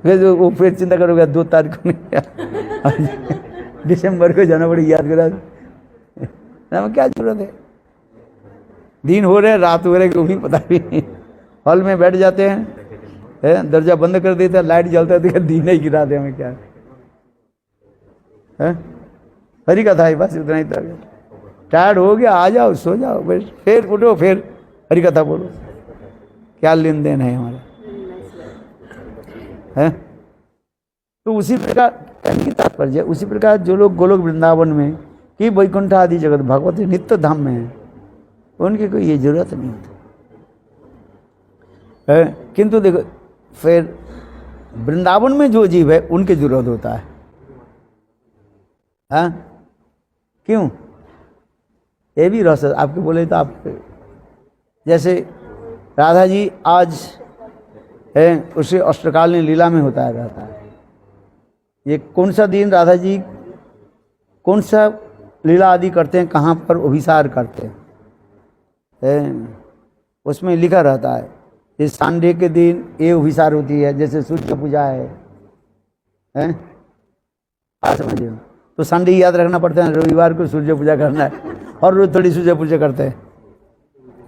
है। वो फिर चिंता करोगे 2 तारीख को नहीं, दिसंबर को जाना पड़ेगी, याद करा। हमें क्या जरूरत है? दिन हो रहे रात हो रहे वो भी पता भी नहीं। हॉल में बैठ जाते हैं, दरवाजा बंद कर देता है, लाइट जलता है तो दिन ही गिरा दे, हमें क्या है? हरी कथा है, बस उतना ही था। टायर्ड हो गया, आ जाओ, सो जाओ, बस फिर उठो, फिर हरी कथा बोलो। क्या लेन देन है हमारा? है तो उसी प्रकार कहने की तात्पर्य, उसी प्रकार जो लोग गोलोक वृंदावन में कि वैकुंठ आदि जगत भगवती नित्य धाम में है, उनकी कोई ये जरूरत नहीं होती है। किंतु देखो फिर वृंदावन में जो जीव है उनकी जरूरत होता है। हाँ, क्यों? ये भी रस आपके बोले तो आप, जैसे राधा जी आज है, उसे अष्टकालीन लीला में होता रहता है। ये कौन सा दिन राधा जी कौन सा लीला आदि करते हैं, कहाँ पर अभिसार करते हैं, उसमें लिखा रहता है। इस संडे के दिन ये अभिसार होती है, जैसे सूर्य पूजा है, आप समझिए। तो संडे याद रखना पड़ता है, रविवार को सूर्य पूजा करना है, और रोज थोड़ी सूर्य पूजा करते हैं।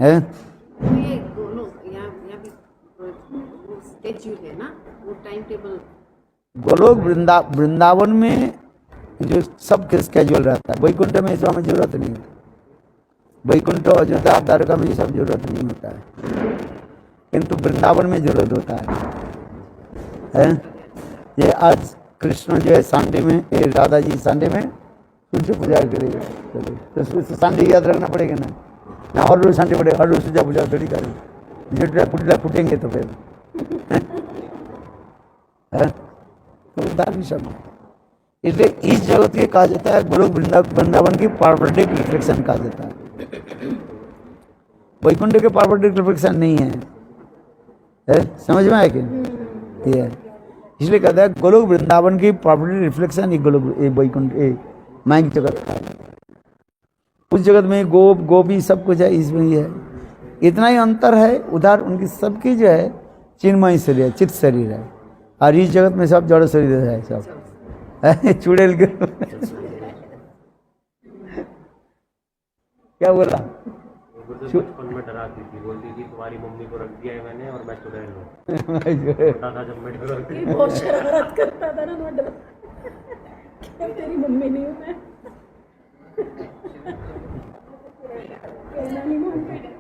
ये दोनों यहाँ भी स्केड्यूल है ना, वो टाइम टेबल। गोलोक वृंदावन में जो सब स्केड्यूल रहता है, वैकुंठ में इसमें हमें जरूरत नहीं होती। वैकुंठ अयोध्या द्वारका में ये सब जरूरत नहीं होता है, किंतु वृंदावन में जरूरत होता है। ये आज कृष्ण जो है संडे में, राधा जी संडे में सूर्य पूजा करेगा, तो संडे याद रखना पड़ेगा ना हर रोज संडे पड़ेगा, हर रोज सूर्य पूजा थोड़ी करेंगे, फूटेंगे तो फिर तो धार्मिक शब्द। इसलिए इस जगत के कहा जाता है गोलोक वृंदावन की पार्वटिक रिफ्लेक्शन कहा जाता है। वैकुंठ के पार्वटिक रिफ्लेक्शन नहीं है, समझ में आया कि ये है। इसलिए कहता है गोलोक वृंदावन की पार्वटिक रिफ्लेक्शन एक गोलोक वैकुंठ माइक जगत का। उस जगत में गोप गोपी सब कुछ है, इसमें ही है। इतना ही अंतर है, उधर उनकी सबकी जो है चिन्मय शरीर है, चित्त शरीर है, और इस जगत में सब जड़ शरीर है, सब चुड़ैल के क्या बोला? बचपन में डराती थी, बोलती थी तुम्हारी मम्मी को रख दिया है मैंने और मैं चुड़ैल हूँ। छोटा था जब मैं डरती थी, बहुत शरारत करता था ना, तो डर क्या तेरी मम्मी नहीं हूँ मैं। कहना नहीं मानती।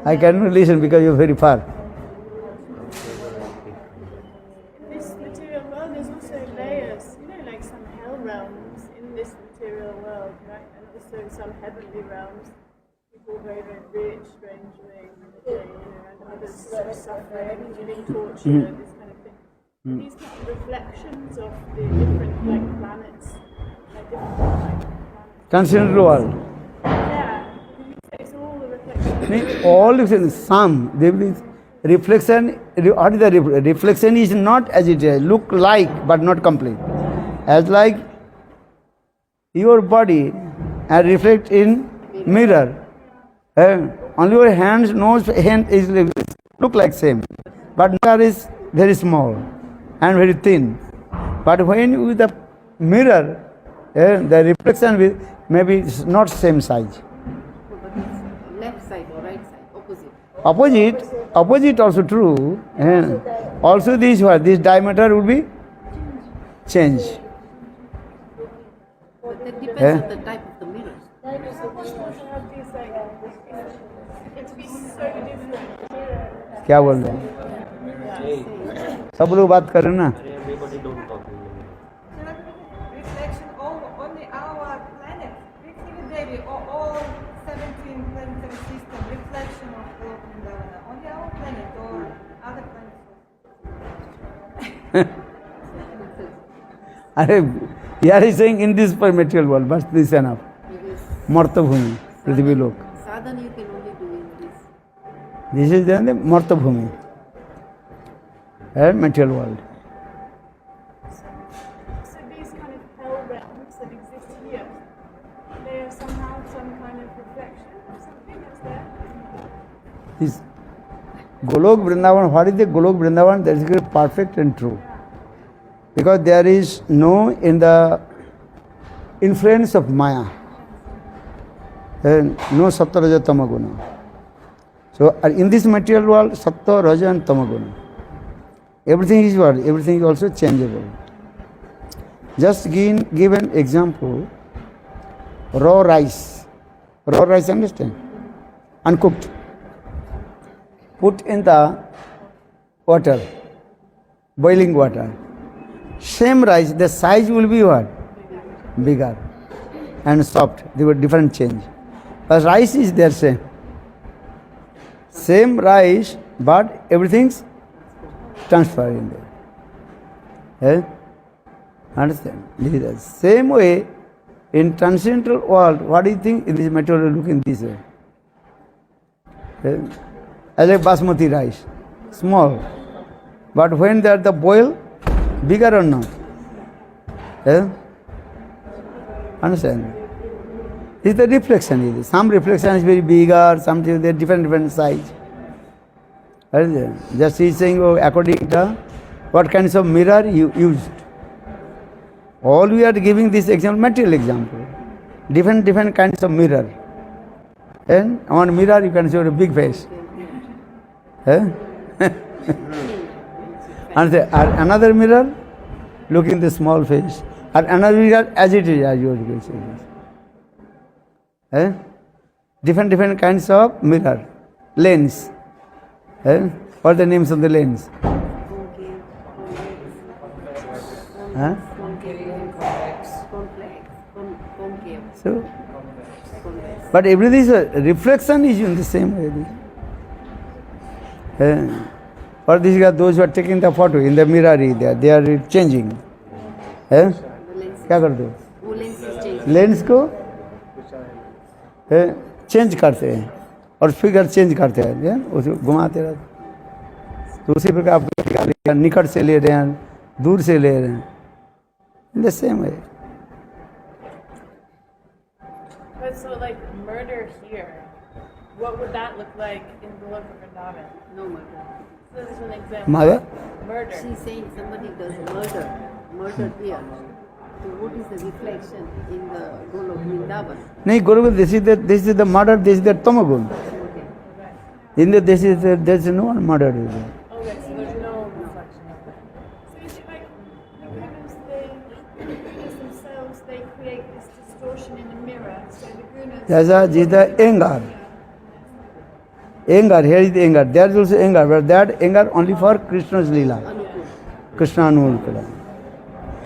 I cannot listen because you're very far. In this material world, there's also layers, like some hell realms in this material world, right? And also some heavenly realms. People very, very rich, strangely, and others suffering, getting tortured, this kind of thing. These kind of reflections of the different planets, different planets. Consider world. Yeah, it's all the reflections. All reflection, some they will reflection. What is the reflection? Is not as it is, look like but not complete. As like your body and reflect in mirror. Only your hands, nose, hand is look like same, but mirror is very small and very thin. But when you with the mirror, the reflection will maybe not same size. Left side or right side, opposite. Opposite also true. Also this diameter would be changed. Depends on the type of the mirrors. Like, you're supposed to have these, like, it's be so different. क्या बोल रहे हैं? सब लोग बात कर रहे हैं ना. Everybody don't talk in the mirror. Reflection on our planet. We see the daily, all 17 planetary system, reflection of the Vrindavan on our planet or other planets. अरे यार is saying in this material world, बस this enough. Because मर्तभूमि पृथ्वी लोक. sadhana you can only do in this. This is the मर्तभूमि and material world. So these kind of hell realms that exist here, they are somehow some kind of reflection of something that's there. This Golok Vrindavan, what is the Golok Vrindavan? That is perfect and true. Because there is no in the influence of Maya. And no Sattva, Raja, Tama Guna. So in this material world, Sattva, Raja and Tama Guna. Everything is what? Everything is also changeable. Just give an example. Raw rice. Raw rice, understand? Uncooked. Put in the water, boiling water. Same rice, the size will be what? Bigger and soft. There were different change. But rice is there same. Same rice, but everything's transferred in there. Eh? Understand? This is the same way in transcendental world. What do you think in this material looking this way? Eh? As like basmati rice, small. But when they are the boil, bigger or not? Eh? Understand? This is the reflection. Some reflection is very bigger, some they are different size. Just he is saying, oh, according to what kinds of mirror you used. All we are giving this example, material example. Different kinds of mirror. And on mirror you can show a big face. Eh? And another mirror, looking the small face. And another mirror as it is, as you are saying. Eh? Different kinds of mirror. Lens. Eh? What are the names of the lens? Huh? So, but everything is a reflection is in the same way. Or these are those who are taking the photo in the mirror, they are changing. क्या करते हो? Lens को change करते हैं और figure change करते हैं, उसको घुमाते रहते. तो उसी प्रकार आप निकट से ले रहे हैं, दूर से ले रहे हैं. In the same way. But so, like, murder here, what would that look like in Golok Vrindavan? No murder. So this is an example. Mother? Murder. She's saying somebody does murder here. So what is the reflection in the Golok Vrindavan? नहीं गुरु, this is the murder, this is the tamagun. In the there is no one murder. Okay, so there's no reflection of that. So you see, like, the gunas, themselves, they create this distortion in the mirror. So the gunas... Jasa is the anger. Anger, here is the anger. There is also anger, but that anger only for Krishna's Leela. Krishna Anukula.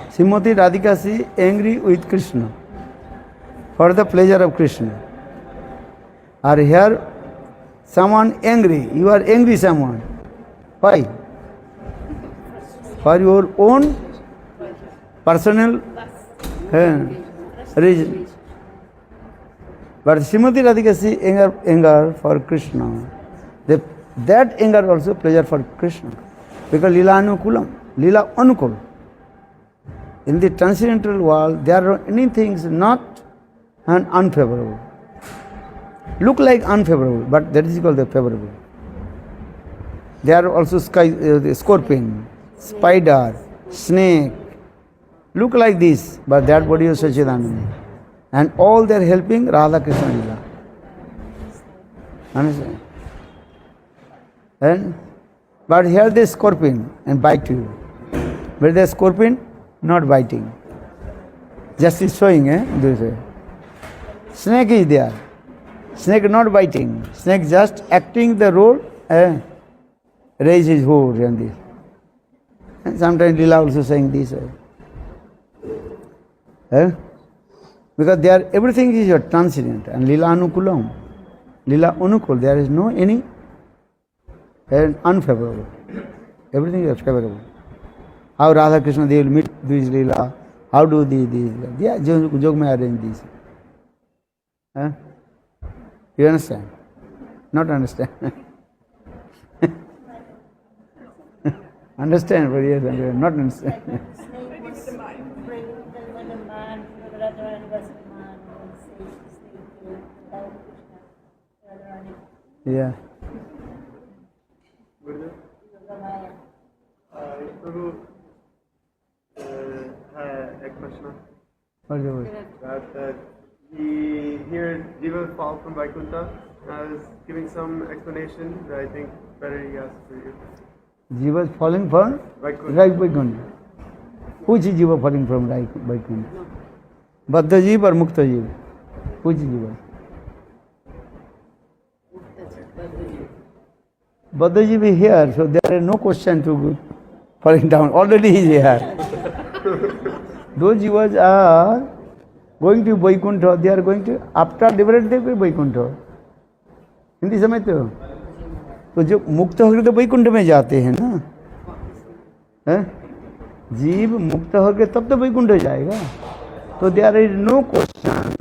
Srimati Radhika is angry with Krishna for the pleasure of Krishna. Or here, someone angry, you are angry someone. Why? For your own personal reason. But Srimati Radhika is anger for Krishna. That anger also pleasure for Krishna. Because Leela Anukulam, Leela Anukul. In the transcendental world, there are many things not unfavorable. Look like unfavorable, but that is called the favorable. There are also scorpion, spider, snake. Look like this, but that body is Sachidananda. And all they are helping Radha Krishna Leela. Understand? But here the scorpion and bite you. But the scorpion not biting. Just is showing, this way. Snake is there. Snake not biting. Snake just acting the role, raise his hood and this. And sometimes Leela also saying this way. Because everything is transient and Leela Anukulam. Leela Anukul, there is no any unfavorable. Everything is favorable. How Radha Krishna they will meet this Leela, how do these Leela. Yeah, Jog may arrange this. You understand? Not understand. Understand, but yes, not understand. Snake was bring when a man, Radharani was a man, and snake without Krishna, Radharani. Yeah. Yogamaya. Prabhu, एक प्रश्न What is the word? that he here Jiva fall from Vaikuntha. I was giving some explanation that I think better he asked for you. Jiva is falling from Vaikuntha. Which is Jiva falling from Vaikuntha? Baddha Jiva or Mukta Jiva? Which is Jiva? Baddha Jiva is here, so there is no question to falling down. Already he is here. Those Jivas are going to Vaikuntha, they are going to, after liberate they go Vaikuntha. Hindi समझते हो? तो जो मुक्त होकर तो वैकुंठ में जाते हैं ना, जीव मुक्त होकर तब तो वैकुंठ जाएगा. तो there is no question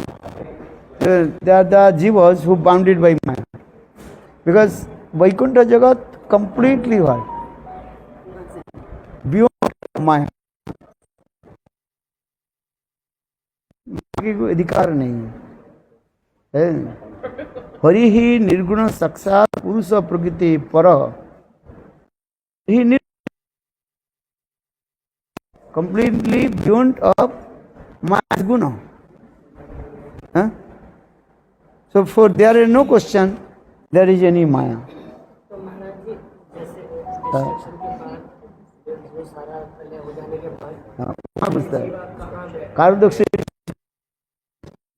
they are the jivas who bounded by maya, because Vaikuntha jagat completely what beyond माया, कोई अधिकार नहीं है. हरि ही निर्गुण साक्षात पुरुष प्रकृति पर ही completely beyond of Maya's guna. So for there is no question there is any Maya. तो महाराज जी जैसे डिस्ट्रक्शन के बाद वो सारा प्रलय हो जाने के बाद कारुदक्ष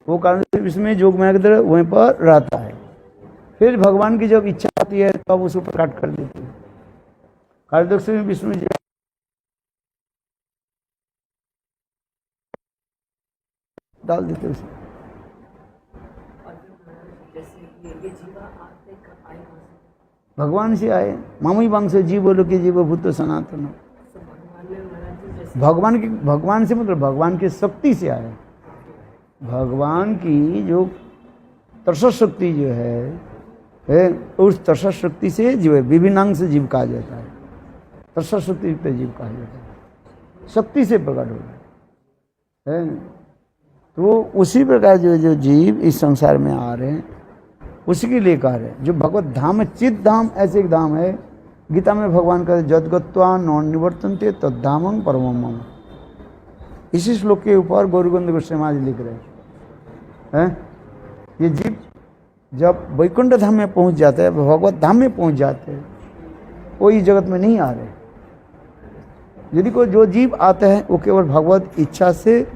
वो कारुदक्ष इसमें जोग माया की तरह वहीं पर रहता है. फिर भगवान की जब इच्छा आती है तब उसको प्रकट कर देती है. कारुदक्ष में विष्णु जी डाल देते उसे. भगवान से आए मामई वंश जीव बोलो कि जीव भूत सनातन. भगवान से मतलब भगवान की शक्ति से आए. भगवान की जो तर्षण शक्ति जो है उस तर्षण शक्ति से जीव विभिन्नांग से जीव कहा जाता है. तर्षण शक्ति पे जीव कहा जाता है. शक्ति से प्रकट होता है. तो उसी प्रकार जो जीव इस संसार में आ रहे हैं उसी के लिए कह रहे हैं. जो भगवत धाम है, चित धाम ऐसे एक धाम है. गीता में भगवान कहते जदगत्वा न निवर्तन्ते तद्धामं परमं मम. इसी श्लोक के ऊपर गौरगोविंद गोस्वामी महाराज लिख रहे हैं. ये जीव जब वैकुंठ धाम में पहुंच जाते हैं, भगवत धाम में पहुंच जाते हैं, वो इस जगत में नहीं आ रहे. यदि कोई जो जीव आते हैं वो केवल भगवत इच्छा से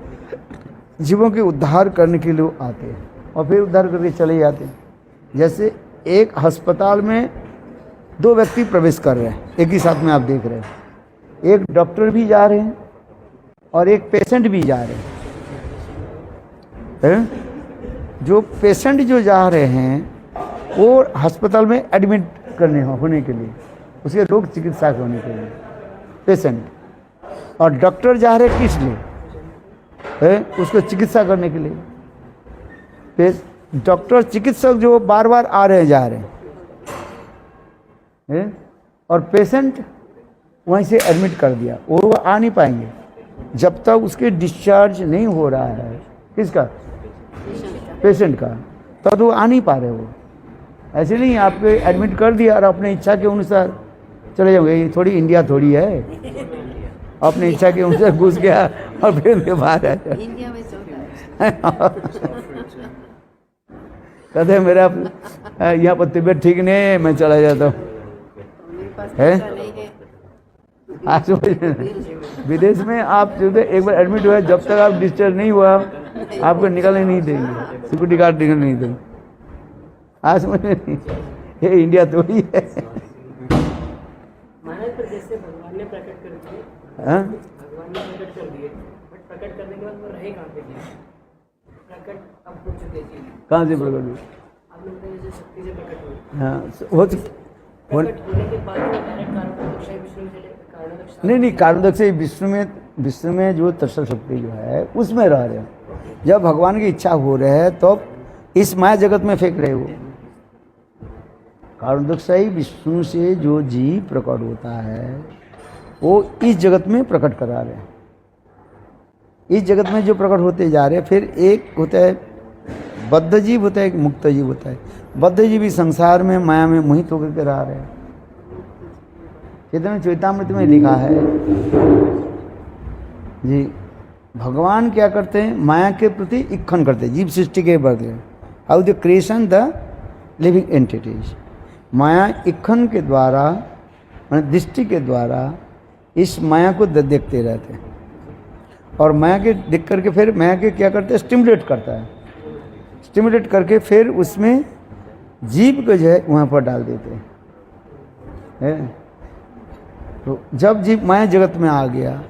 जीवों के उद्धार करने के लिए आते हैं और फिर उद्धार करके चले जाते हैं. जैसे एक अस्पताल में दो व्यक्ति प्रवेश कर रहे हैं एक ही साथ में, आप देख रहे हैं. एक डॉक्टर भी जा रहे हैं और एक पेशेंट भी जा रहे हैं. जो पेशेंट जो जा रहे हैं वो अस्पताल में एडमिट करने होने के लिए, उसके रोग चिकित्सा होने के लिए पेशेंट, और डॉक्टर जा रहे हैं किस लिए? उसको चिकित्सा करने के लिए. डॉक्टर चिकित्सक जो बार बार आ रहे हैं जा रहे हैं, और पेशेंट वहीं से एडमिट कर दिया, और वो आ नहीं पाएंगे जब तक उसके डिस्चार्ज नहीं हो रहा है. किसका? पेशेंट का. तब तो वो आ नहीं पा रहे. वो ऐसे नहीं आपको एडमिट कर दिया और अपने इच्छा के अनुसार चले जाओगे. ये थोड़ी इंडिया थोड़ी है, अपनी इच्छा के अनुसार घुस गया और फिर बाहर आया. इंडिया में चलता है. कहते हैं मेरा यहाँ पर तबीयत ठीक नहीं है, मैं चला जाता हूँ. मेरे पास पैसा नहीं है. आज समझ में नहीं। विदेश में आप जो एक बार एडमिट हुआ, जब तक आप डिस्चार्ज नहीं हुआ आपको निकलने नहीं देंगे, सिक्योरिटी गार्ड निकलने नहीं देंगे। आज समझ में नहीं, ये इंडिया थोड़ी है। महाराज पर जैसे भगवान ने प्रकट कर दिए, हाँ? भगवान ने प्रकट कर दिए, बट प्रकट करने के बाद वो रहे कहाँ पे जी? प्रकट अब हो चुके जी, कहाँ से प्रकट हुए? आप लोग जैसे शक्ति से प्रकट हुए, हाँ प्रकट होने के बाद वो डायरेक्ट कारणोदक्ष विष्णु से कारणोदक्ष नहीं, कारणोदक्ष विष्णु में जो तत्व शक्ति जो है उसमें रह रहे हैं। जब भगवान की इच्छा हो रहे है तो इस माया जगत में फेंक रहे हो। कारणोदक्ष विष्णु से जो जीव प्रकट होता है वो इस जगत में प्रकट करा रहे हैं। इस जगत में जो प्रकट होते जा रहे हैं, फिर एक होता है बद्ध जीव, होता है एक मुक्त जीव होता है। बद्ध जीव भी संसार में माया में मोहित होकर के रह रहे हैं। चैतन्य चैतामृत में लिखा है जी, भगवान क्या करते हैं, माया के प्रति इक्खन करते हैं, जीव सृष्टि के बढ़ते हैं। How the creation the living entities, maya इक्खन के द्वारा, दृष्टि के द्वारा इस माया को देखते रहते हैं। और माया के देख करके फिर माया के क्या करते हैं, स्टिमुलेट करता है। स्टिमुलेट करके फिर उसमें जीव को जो है वहाँ पर डाल देते हैं। तो जब जीव माया जगत में आ गया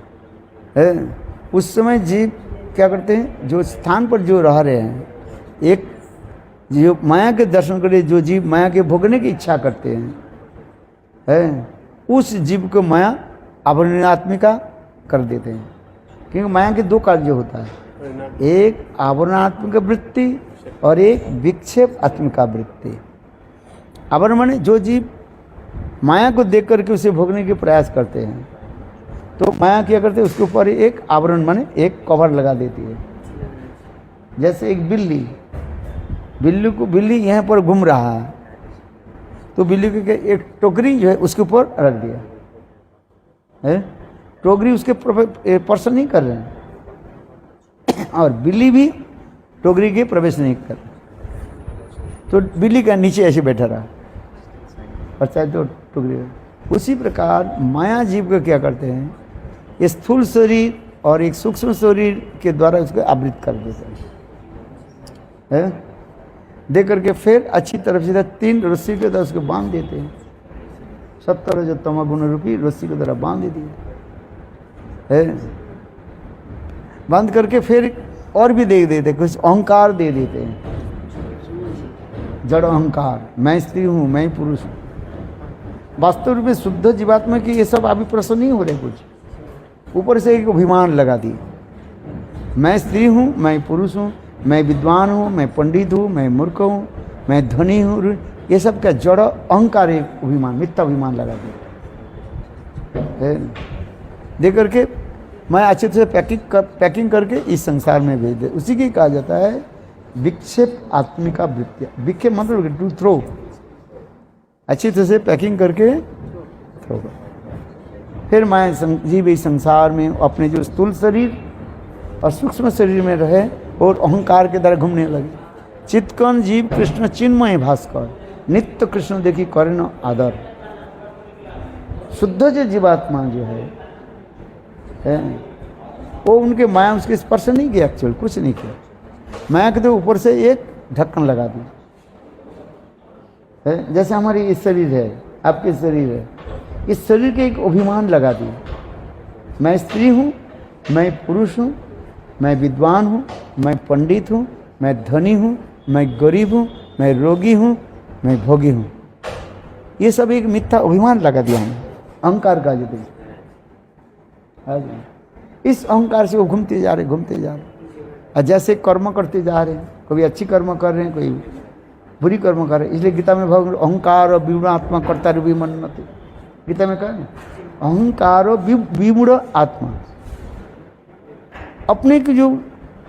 है, उस समय जीव क्या करते हैं, जो स्थान पर जो रह रहे हैं, एक जो माया के दर्शन के लिए जो जीव माया के भोगने की इच्छा करते हैं, है उस जीव को माया आवरणात्मिका कर देते हैं। क्योंकि माया के दो कार्य होता है, एक आवरणात्मिक वृत्ति और एक विक्षेप आत्मिका वृत्ति। आवरण माने जो जीव माया को देख करके उसे भोगने के प्रयास करते हैं, तो माया क्या करते हैं, उसके ऊपर एक आवरण माने एक कवर लगा देती है। जैसे एक बिल्ली यहाँ पर घूम रहा है, तो बिल्ली को एक टोकरी जो है उसके ऊपर रख दिया है। टोकरी उसके पर्सन नहीं कर रहे हैं, और बिल्ली भी टोकरी के प्रवेश नहीं कर रही, तो बिल्ली का नीचे ऐसे बैठा रहा, और चाहे तो टोकरी। उसी प्रकार माया जीव को क्या करते हैं, ये स्थूल शरीर और एक सूक्ष्म शरीर के द्वारा उसको आवृत कर देते हैं, दे करके फिर अच्छी तरफ से 3 रस्सी के द्वारा उसको बांध देते हैं। 70 जो तमोगुण रूपी रस्सी के द्वारा बांध देती है, बांध करके फिर और भी दे देते, कुछ अहंकार दे देते हैं, जड़ अहंकार, मैं स्त्री हूँ, मैं पुरुष हूँ। वास्तव रूप में शुद्ध जीवात्मा की ये सब अभी प्रश्न नहीं हो रहे, कुछ ऊपर से एक अभिमान लगा दी, मैं स्त्री हूँ, मैं पुरुष हूँ, मैं विद्वान हूँ, मैं पंडित हूँ, मैं मूर्ख हूँ, मैं धनी हूँ, ये सब क्या जड़ अहंकार, एक अभिमान, मिथ्या अभिमान लगा दिया। दे करके मैं अच्छे से पैकिंग करके इस संसार में भेज दे, उसी की कहा जाता है विक्षेप आत्मिका वृत्ति। विक्षेप मतलब टू थ्रो, अच्छी तरह से पैकिंग करके थ्रो। फिर मैं जीव इस संसार में अपने जो स्थूल शरीर और सूक्ष्म शरीर में रहे और अहंकार के द्वारा घूमने लगे। चित्कन जीव कृष्ण चिन्मय भास्कर, नित्य कृष्ण देखी करे न आदर। शुद्ध जो जीवात्मा जो है वो उनके माया उसके स्पर्श नहीं किया, एक्चुअल कुछ नहीं किया। माया के तो ऊपर से एक ढक्कन लगा दी, जैसे हमारी इस शरीर है, आपके शरीर है, इस शरीर के एक अभिमान लगा दी, मैं स्त्री हूँ, मैं पुरुष हूँ, मैं विद्वान हूँ, मैं पंडित हूँ, मैं धनी हूँ, मैं गरीब हूँ, मैं रोगी हूँ, मैं भोगी हूँ। ये सब एक मिथ्या अभिमान लगा दिया हमने, अहंकार का जो देखिए। इस अहंकार से वो घूमते जा रहे और जैसे कर्म करते जा रहे हैं, कभी अच्छी कर्म कर रहे हैं, कोई बुरी कर्म कर रहे हैं। इसलिए गीता में भगवान अहंकार और विमूढ़ आत्मा कर्ता विमन्नते, गीता में कहा अहंकार और विमूढ़ आत्मा, अपने की जो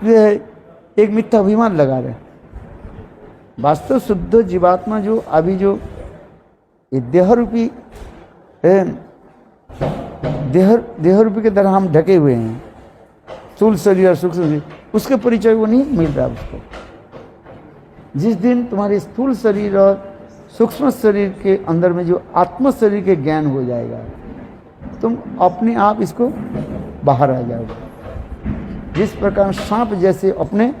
है एक मिथ्या अभिमान लगा रहे हैं। वास्तव शुद्ध जीवात्मा जो अभी जो देह रूपी देह रूपी के तरह हम ढके हुए हैं, स्थूल शरीर और सूक्ष्म शरीर, उसके परिचय वो नहीं मिल रहा उसको। जिस दिन तुम्हारे स्थूल शरीर और सूक्ष्म शरीर के अंदर में जो आत्म शरीर के ज्ञान हो जाएगा, तुम अपने आप इसको बाहर आ जाओगे। जिस प्रकार सांप जैसे अपने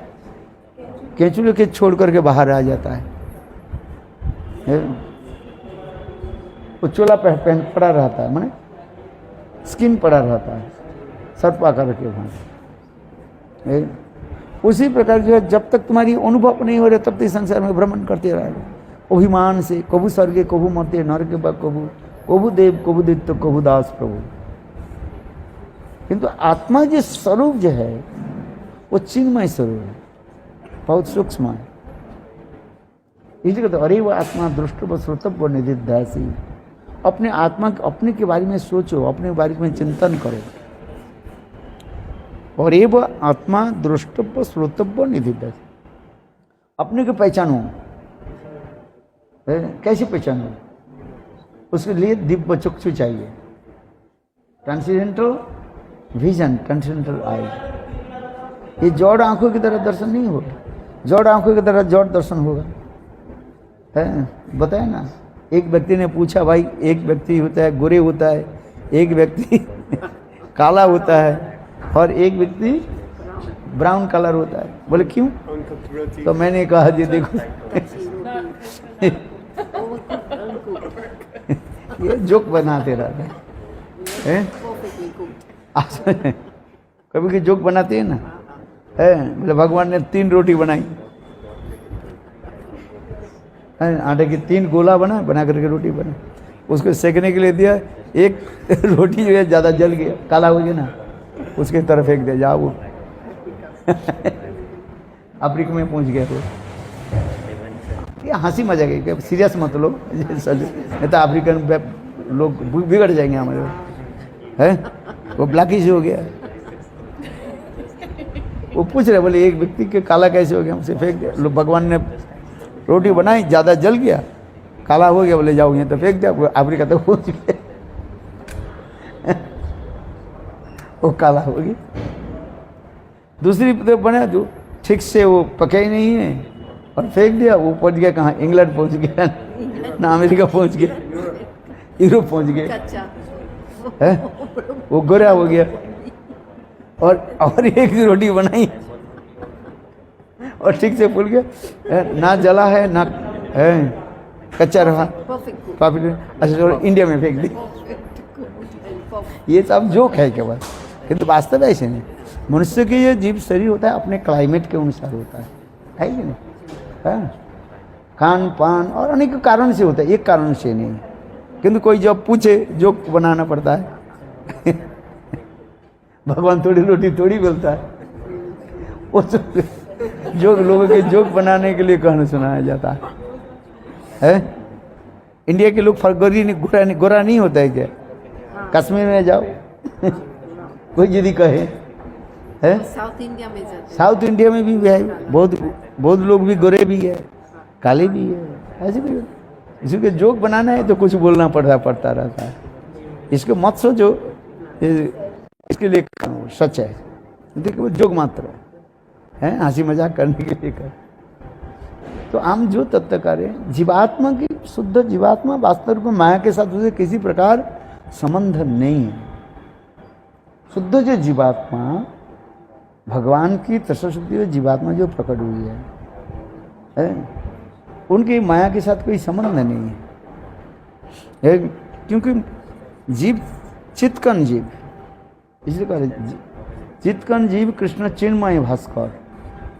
केंचुए के छोड़ करके बाहर आ जाता है, वो चोला पहन पड़ा रहता है, माने स्किन पड़ा रहता है सर्प आकार के वहाँ। उसी प्रकार जो है, जब तक तुम्हारी अनुभव नहीं हो रहा तब तक संसार में भ्रमण करते रहोगे अभिमान से। कबू स्वर्गे कबू मरते नरके बा कबू, कबू देव कबू दैत्य कबू दास प्रभु। किंतु आत्मा जो स्वरूप जो है वो चिन्मय स्वरूप है, बहुत सूक्ष्म है। इसलिए कहते अरे वो आत्मा दृष्टव्य श्रोतव्य निधिध्यासी। अपने आत्मा अपने के बारे में सोचो, अपने बारे में चिंतन करो। और ये वो आत्मा दृष्टव्य श्रोतव्य निधिध्यासी। अपने को पहचानो। कैसे पहचानो? उसके लिए दिव्य चक्षु चाहिए, ट्रांसेंडेंटल विजन, ट्रांसेंडेंटल आई। ये जड़ आंखों की तरह दर्शन नहीं होगा, जड़ आंखों की तरह जड़ दर्शन होगा। बताए ना, एक व्यक्ति ने पूछा भाई, एक व्यक्ति होता है गोरे होता है, एक व्यक्ति काला होता है और एक व्यक्ति ब्राउन कलर होता है। बोले क्यों? तो मैंने कहा जी देखो ये जोक बनाते रहते हैं। कभी कभी जोक बनाते हैं ना, बोले भगवान ने 3 रोटी बनाई, आटे की 3 गोला बना करके रोटी बना, उसको सेकने के लिए दिया, एक रोटी जो है ज़्यादा जल गया, काला हो गया ना, उसके तरफ फेंक दिया, जाओ वो अफ्रीका में पहुंच गया वो। ये हंसी मजाक है, सीरियस मत लो, नहीं तो अफ्रीकन लोग बिगड़ जाएंगे हमारे, हैं वो ब्लैकिश हो गया। वो पूछ रहे, बोले एक व्यक्ति के काला कैसे हो गया, उसे फेंक दिया। भगवान ने रोटी बनाई, ज़्यादा जल गया, काला हो गया, बोले जाओ यहाँ तो फेंक दिया, अफ्रीका तक पहुँच गया वो काला हो गया। दूसरी तो बना जो ठीक से वो पका ही नहीं है और फेंक दिया, वो पहुँच गया कहाँ? इंग्लैंड पहुँच गया ना, अमेरिका पहुँच गया, यूरोप पहुँच गया, है वो गोरा हो गया। और एक रोटी बनाई और ठीक से फूल गया, ना जला है ना है, कच्चा रहा, अच्छा चलो इंडिया में फेंक दी। ये सब जोक है केवल, किंतु वास्तव ऐसे नहीं। मनुष्य के ये जीव शरीर होता है अपने क्लाइमेट के अनुसार होता है कि नहीं? है खान पान और अनेक कारण से होता है, एक कारण से नहीं। किंतु कोई जब पूछे जोक बनाना पड़ता है भगवान थोड़ी रोटी थोड़ी बेलता है, वो जोक लोगों के जोक बनाने के लिए कहना सुनाया जाता है। इंडिया के लोग गोरा नहीं होता है क्या? कश्मीर में जाओ कोई यदि कहे है, साउथ इंडिया में जाते, साउथ इंडिया में भी है, बहुत लोग भी गोरे भी है, काले भी है, ऐसे भी है। इसी के जोक बनाना है तो कुछ बोलना पड़ता रहता है। इसको मत सोचो, इसके लिए सच है, देखिए वो जोक मात्र है, हंसी मजाक करने के लिए कर। तो हम जो तत्व करें, जीवात्मा की शुद्ध जीवात्मा वास्तव रूप में माया के साथ उसे किसी प्रकार संबंध नहीं है। शुद्ध जो जीवात्मा भगवान की तत्वशक्ति जीवात्मा जो प्रकट हुई है, उनकी माया के साथ कोई संबंध नहीं है, क्योंकि जीव चित्कन जीव, इसलिए कहा चित्कन जीव कृष्ण चिन्मय भास्कर,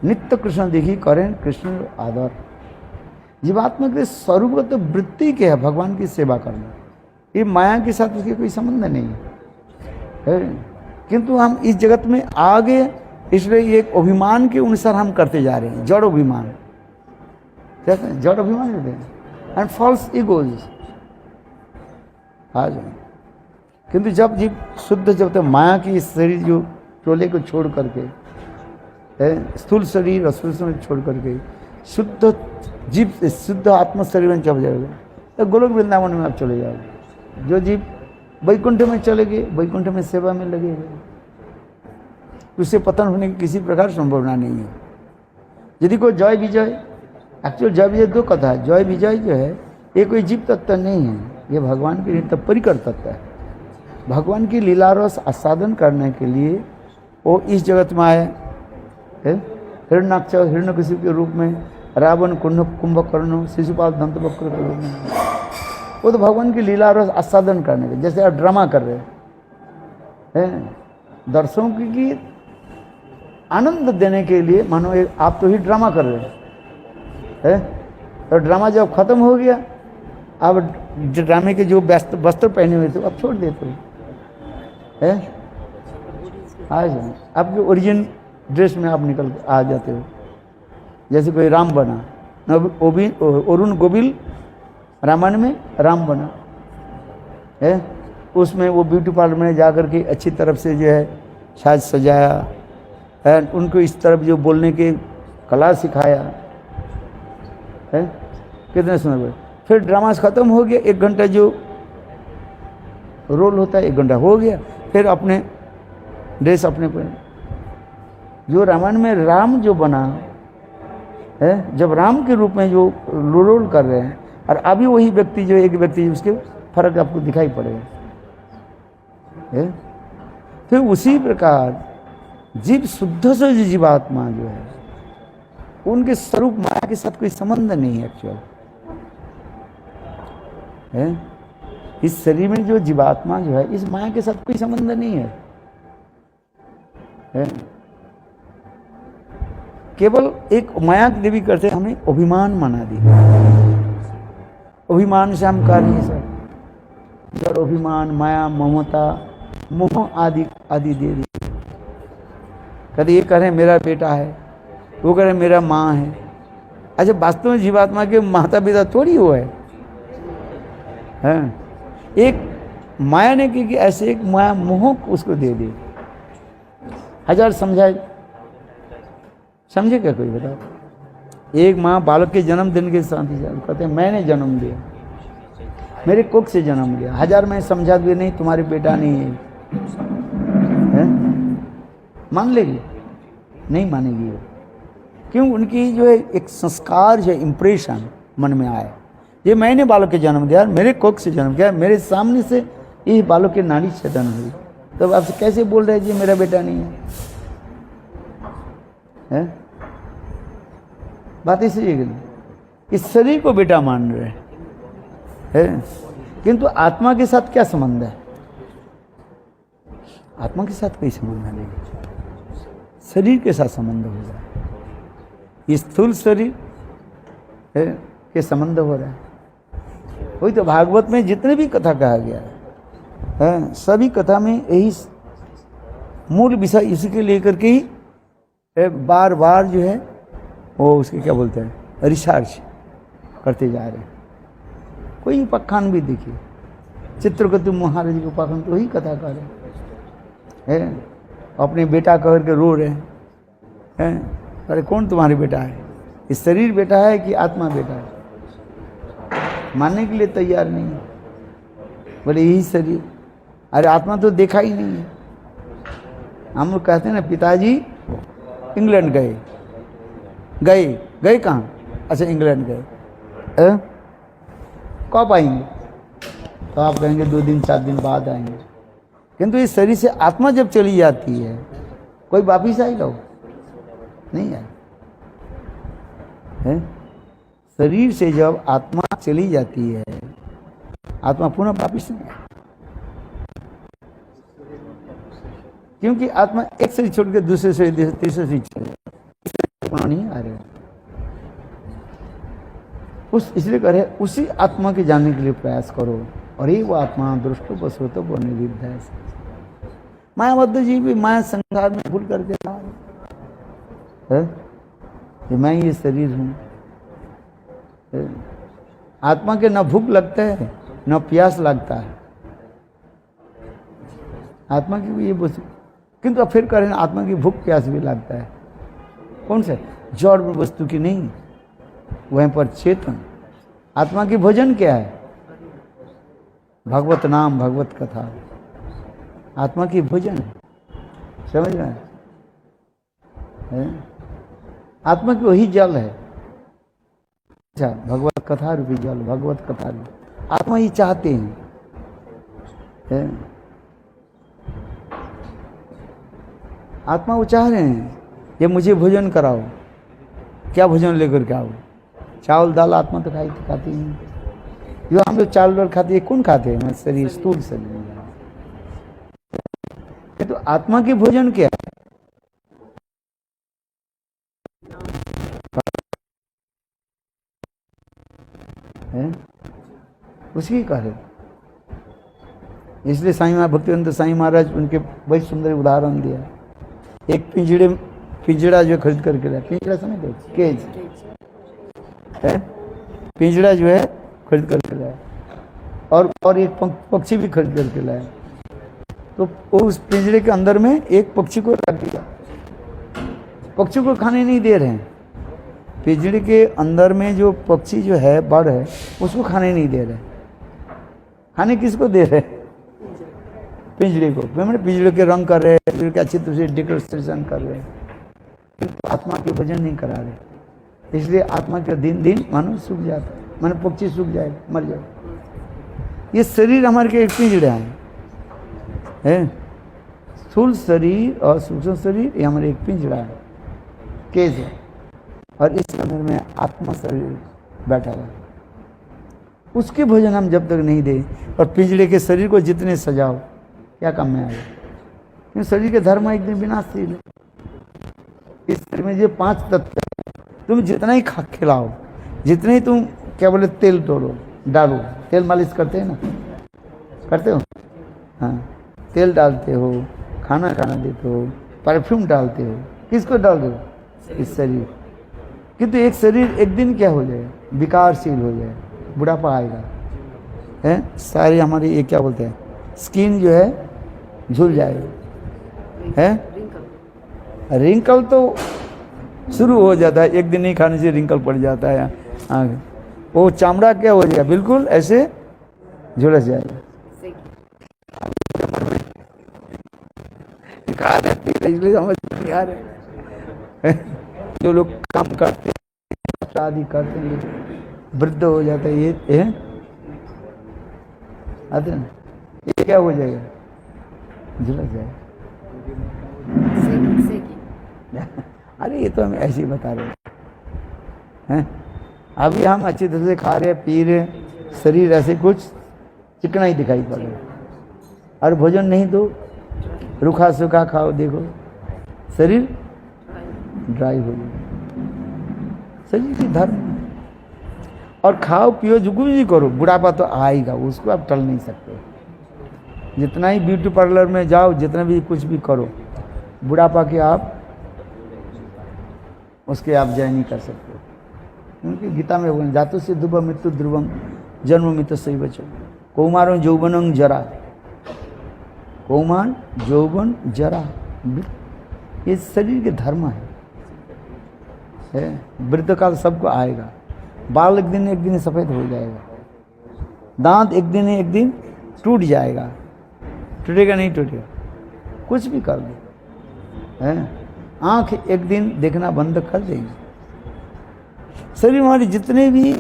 नित्य कृष्ण देखी करें कृष्ण आदर। जीवात्मा के स्वरूपगत वृत्ति के है भगवान की सेवा करना, ये माया के साथ उसके कोई संबंध नहीं है। किंतु हम इस जगत में आगे, इसलिए एक अभिमान के अनुसार हम करते जा रहे हैं, जड़ अभिमान, जड़ अभिमान होते हैं एंड फॉल्स इगोज आ जाए। किंतु जब जीव शुद्ध, जब तक माया की शरीर जो टोले को छोड़ करके, स्थूल शरीर और स्थूल शरीर छोड़ करके शुद्ध जीव, शुद्ध आत्मा शरीर में चल जाएगा, तो गोलोक वृंदावन में आप चले जाओगे। जो जीव वैकुंठ में चले गए, वैकुंठ में सेवा में लगे हुए, उससे पतन होने की किसी प्रकार संभावना नहीं है। यदि कोई जय विजय, एक्चुअल जय विजय दो कथा है। जय विजय जो है ये कोई जीव तत्व नहीं है, ये भगवान के नित्य परिकर तत्व है। भगवान की लीला रस आस्वादन करने के लिए वो इस जगत में आए, हिरण्याक्ष हिरण्यकशिपु के रूप में, रावण कुंभकर्ण शिशुपाल दंतवक्र के रूप में। वो तो भगवान की लीला रस आस्वादन करने के, जैसे आप ड्रामा कर रहे हैं दर्शकों की आनंद देने के लिए, मानो आप तो ही ड्रामा कर रहे हैं। तो ड्रामा जब खत्म हो गया, अब ड्रामे के जो वस्त्र पहने हुए थे अब छोड़ देते हो, आज आपके ओरिजिन ड्रेस में आप निकल आ जाते हो। जैसे कोई राम बना, अरुण गोविल रामायण में राम बना है, उसमें वो ब्यूटी पार्लर में जाकर के अच्छी तरफ से जो है साज सजाया है, उनको इस तरफ जो बोलने के कला सिखाया है, कितने सुंदर। फिर ड्रामा खत्म हो गया, 1 घंटा जो रोल होता है 1 घंटा हो गया, फिर अपने ड्रेस अपने पहने। जो रामायण में राम जो बना है, जब राम के रूप में जो रोल कर रहे हैं, और अभी वही व्यक्ति जो एक व्यक्ति, उसके फर्क आपको दिखाई पड़ेगा। फिर उसी प्रकार जीव शुद्ध से जो जीवात्मा जो है, उनके स्वरूप माया के साथ कोई संबंध नहीं है एक्चुअल है। इस शरीर में जो जीवात्मा जो है, इस माया के साथ कोई संबंध नहीं है, केवल एक माया देवी करते हमें अभिमान बना दी। अभिमान से हम कार्य सर, जड़ अभिमान, माया, ममता, मोह आदि आदि दे दी। कभी ये कह रहे मेरा बेटा है, वो कह रहे मेरा माँ है। अच्छा, वास्तव में जीवात्मा के माता पिता थोड़ी वो है। एक माया ने की कि ऐसे एक माया मोह उसको दे दी। हजार समझाए, समझे क्या कोई बताओ? एक माँ बालक के जन्मदिन के साथ ही कहते हैं मैंने जन्म दिया, मेरे कोख से जन्म लिया। हजार मैं समझा दिए नहीं तुम्हारे बेटा नहीं है, मान लेगी? नहीं मानेगी वो। क्यों? उनकी जो है एक संस्कार जो इम्प्रेशन मन में आया, ये मैंने बालक के जन्म दिया, मेरे कोख से जन्म किया, मेरे सामने से ये बालक के नाड़ी छेदन हुई, तो आपसे कैसे बोल रहे जी मेरा बेटा नहीं है? बात इसी इस शरीर को बेटा मान रहे हैं, किंतु आत्मा के साथ क्या संबंध है? आत्मा के साथ कोई संबंध नहीं, शरीर के साथ संबंध हो रहा है। ये स्थूल शरीर के संबंध हो रहा है। वही तो भागवत में जितने भी कथा कहा गया है, सभी कथा में यही मूल विषय इसी के लेकर के ही बार बार जो है वो उसके क्या बोलते हैं, रिसर्च करते जा रहे हैं। कोई उपाख्यान भी देखिए, चित्रकेतु महाराज के उपाख्यान तो वही कथा कर रहे हैं, अपने बेटा कह के रो रहे हैं। अरे कौन तुम्हारे बेटा है? इस शरीर बेटा है कि आत्मा बेटा है? मानने के लिए तैयार नहीं है, बोले यही शरीर। अरे आत्मा तो देखा ही नहीं है। हम लोग कहते हैं ना पिताजी इंग्लैंड गए, गए गए कहाँ? अच्छा इंग्लैंड गए, कब आएंगे? तो आप कहेंगे 2 दिन 4 दिन बाद आएंगे। किंतु इस शरीर से आत्मा जब चली जाती है, कोई वापिस आएगा? वो नहीं आए। शरीर से जब आत्मा चली जाती है, आत्मा पुनः वापिस नहीं आए, क्योंकि आत्मा एक शरीर छोड़ के दूसरे शरीर तीसरे शरीर चले जाए, नहीं आ रहे। इसलिए कह रहे उसी आत्मा के जानने के लिए प्रयास करो, और ये वो आत्मा दृष्टो पशुतो वो निविद्ध है। मायाबद्ध जीव भी माया संसार में भूल करके है कि मैं ये शरीर हूँ। आत्मा के न भूख लगता है न प्यास लगता है, आत्मा की भी ये वस्तु, किंतु फिर करें आत्मा की भूख प्यास भी लगता है। कौन से? जड़ वस्तु की नहीं, वहीं पर चेतन। आत्मा की भोजन क्या है? भगवत नाम, भगवत कथा, आत्मा की भोजन है। समझ रहे हैं? आत्मा की वही जल है। अच्छा, भगवत कथा रूपी जल, भगवत कथा रूपी आत्मा ही चाहते हैं। आत्मा वो चाह रहे हैं ये मुझे भोजन कराओ। क्या भोजन लेकर के आओ? चावल दाल आत्मा तो खाती नहीं। जो हम लोग चावल दाल खाते हैं कौन खाते हैं? शरीर स्थूल शरीर। तो आत्मा की भोजन क्या है? उसी कह रहे। इसलिए साईं भक्तिवेदांत साईं महाराज उनके बड़ी सुंदर उदाहरण दिया। एक पिंजड़ा जो खरीद करके लाए, पिंजड़ा समझते हो? केज है, पिंजड़ा जो है खरीद करके लाए, और एक पक्षी भी खरीद करके लाए। तो उस पिंजड़े के अंदर में एक पक्षी को रख दिया। पक्षी को खाने नहीं दे रहे हैं। पिंजड़े के अंदर में जो पक्षी जो है बड़ है उसको खाने नहीं दे रहे। खाने किसको दे रहे? पिंजड़े को। मैंने पिंजड़े के रंग कर रहे हैं, पिंजड़े के अच्छी तरह से डेकोरेशन कर रहे हैं, तो आत्मा के भजन नहीं करा रहे। इसलिए आत्मा के दिन दिन मानो सूख जाता है, मानो पक्षी सूख जाएगा, मर जाएगा। ये शरीर हमारे के एक पिंजड़ा है। स्थूल शरीर और सूक्ष्म शरीर ये हमारे एक पिंजड़ा है, केज है, और इस अंदर में आत्मा शरीर बैठा हुआ है। उसके भोजन हम जब तक नहीं दें, और पिंजड़े के शरीर को जितने सजाओ क्या काम में आएगा? क्योंकि शरीर के धर्म एक दिन विनाशशील है। इस शरीर में जो 5 तत्व है, तुम जितना ही खिलाओ, जितने ही तुम क्या बोले तेल तोड़ो डालो, तेल मालिश करते हैं ना, करते हो? हाँ, तेल डालते हो, खाना देते हो, परफ्यूम डालते हो, किसको डाल दो? इस शरीर। किंतु एक शरीर एक दिन क्या हो जाए? विकारशील हो जाए, बुढ़ापा आएगा है। सारी हमारी ये क्या बोलते हैं, स्किन जो है झुल जाएगा है। रिंकल तो शुरू हो जाता है, एक दिन नहीं खाने से रिंकल पड़ जाता है आगे। वो चामड़ा क्या हो जाएगा? बिल्कुल ऐसे झुलस जाएगा। इसलिए समझ नहीं आ रहे। जो लोग काम करते हैं, शादी करते हैं, वृद्ध हो जाता है, ये आते ना, ये क्या हो जाएगा? झुलस जाएगा। अरे ये तो हम ऐसे ही बता रहे हैं। अभी हम अच्छी तरह से खा रहे पी रहे, शरीर ऐसे कुछ चिकना ही दिखाई पड़ रहा है, और भोजन नहीं तो रूखा सूखा खाओ, देखो शरीर ड्राई हो जाए। शरीर की धर्म। और खाओ पियो जो कुछ भी करो, बुढ़ापा तो आएगा, उसको आप टल नहीं सकते। जितना ही ब्यूटी पार्लर में जाओ, जितना भी कुछ भी करो, बुढ़ापा के आप उसके आप जय नहीं कर सकते। क्योंकि गीता में बोले जातु से ध्रुव मृत्यु ध्रुवम जन्म मृत्यु सही बचो कौमार यौवन जरा, कौमार यौवन जरा, ये शरीर के धर्म है। वृद्ध काल सबको आएगा। बाल एक दिन सफ़ेद हो जाएगा, दांत एक दिन टूट जाएगा, टूटेगा नहीं टूटेगा, कुछ भी कर दो है। आँख एक दिन देखना बंद कर देगी। शरीर हमारे जितने भी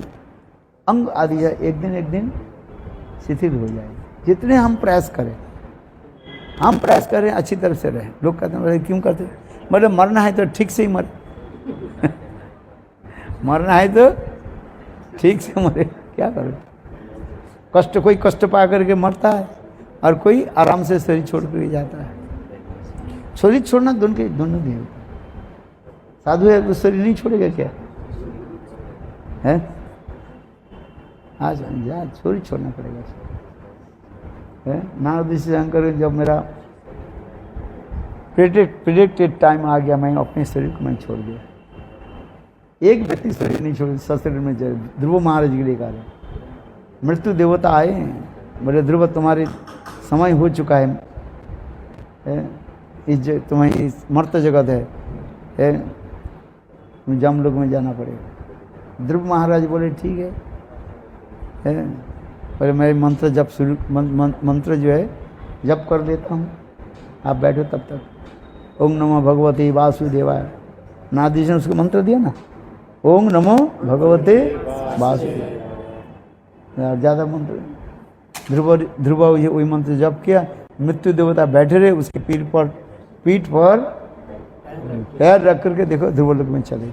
अंग आदि है एक दिन शिथिल हो जाएगी। जितने हम प्रयास करें अच्छी तरह से रहें। लोग कहते हैं क्यों करते? मतलब मरना है तो ठीक से ही मरे। मरना है तो ठीक से मरे, क्या करो? कष्ट, कोई कष्ट पा करके मरता है और कोई आराम से शरीर छोड़ कर जाता है। शरीर छोड़ना दोनों भी होता है। साधु है तो शरीर नहीं छोड़ेगा क्या है? आज शरीर छोड़ना पड़ेगा है। नारद ऋषि शंकर, जब मेरा प्रेडिक्टेड टाइम आ गया, मैं अपने शरीर को मैं छोड़ दिया। एक व्यक्ति शरीर नहीं छोड़, सशरीर में जाए। ध्रुव महाराज के लिए कहा, मृत्यु देवता आए, बोले ध्रुव तुम्हारे समय हो चुका है, इस तुम्हें इस मर्त जगत है, तुम्हें जमलोक में जाना पड़ेगा। ध्रुव महाराज बोले ठीक है, बोले मैं मंत्र जप शुरू मंत्र जो है जप कर लेता हूँ, आप बैठो तब तक। ओम नमो भगवते वासुदेवाय, नारद जी ने उसको मंत्र दिया ना, ओम नमो भगवते वासुदेवाय। ज़्यादा मंत्र ध्रुव वही मंत्र जप किया। मृत्यु देवता बैठे रहे, उसके पीठ पर पैर रख करके देखो ध्रुवलोक में चले।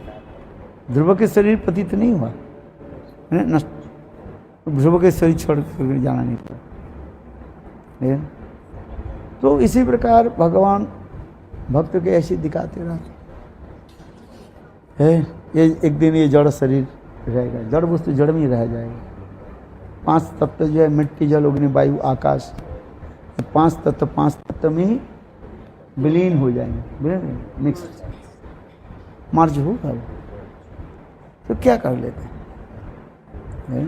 ध्रुव के शरीर पतित नहीं हुआ, नष्ट, ध्रुव के शरीर छोड़ कर जाना नहीं पड़ा। तो इसी प्रकार भगवान भक्त के ऐसे दिखाते रहते है। ये एक दिन ये जड़ शरीर रहेगा, जड़ वस्तु जड़ में ही रह जाएगा। 5 तत्व जो है मिट्टी, जल, अग्नि, वायु, आकाश, 5 तत्व 5 तत्व में ही विलीन हो जाएंगे, मिक्स मार्ज होगा वो। तो क्या कर लेते हैं,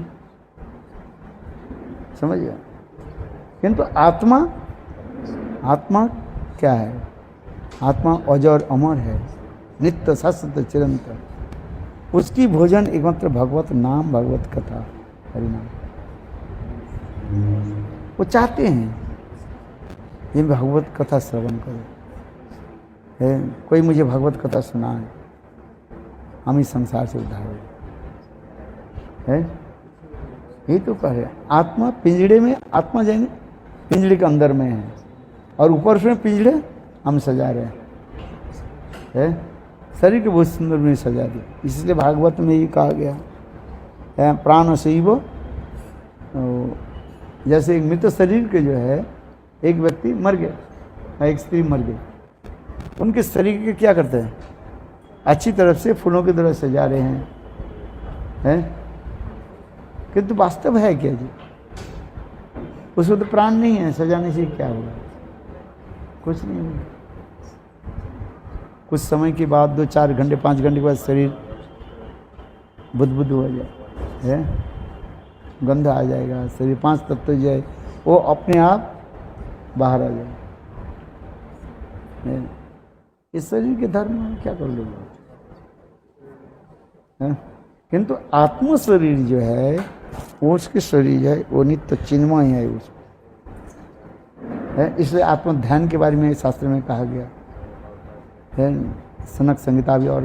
समझ गया। किंतु आत्मा, आत्मा क्या है? आत्मा अजर अमर है, नित्य शाश्वत चिरंतन। उसकी भोजन एकमात्र भगवत नाम, भगवत कथा, हरिनाम। वो चाहते हैं ये भगवत कथा श्रवण करो, है कोई मुझे भगवत कथा सुनाए, हम इस संसार से उद्धार हो, है यही तो कह रहे। आत्मा पिंजड़े में, आत्मा जाएंगे पिंजड़े के अंदर में है, और ऊपर से पिंजड़े हम सजा रहे हैं। शरीर के बहुत सुंदर में सजा दी। इसलिए भागवत में ये कहा गया है, प्राण शैव, जैसे एक मृत शरीर के जो है, एक व्यक्ति मर गया, एक स्त्री मर गई, उनके शरीर के क्या करते हैं? अच्छी तरफ से फूलों की तरह सजा रहे हैं, किंतु वास्तव है क्या जी? उसमें तो प्राण नहीं है, सजाने से क्या होगा? कुछ नहीं होगा। कुछ समय के बाद 2-4 घंटे 5 घंटे के बाद शरीर बुदबुद हो जाए, है गंध आ जाएगा, शरीर 5 तत्व जो है वो अपने आप बाहर आ जाए। इस शरीर के धर्म में क्या कर लोगे? किंतु आत्म शरीर जो है, वो उसके शरीर है, वो नित्य चिन्मय है उसको, है। इसलिए आत्म ध्यान के बारे में शास्त्र में कहा गया है, सनक संहिता भी, और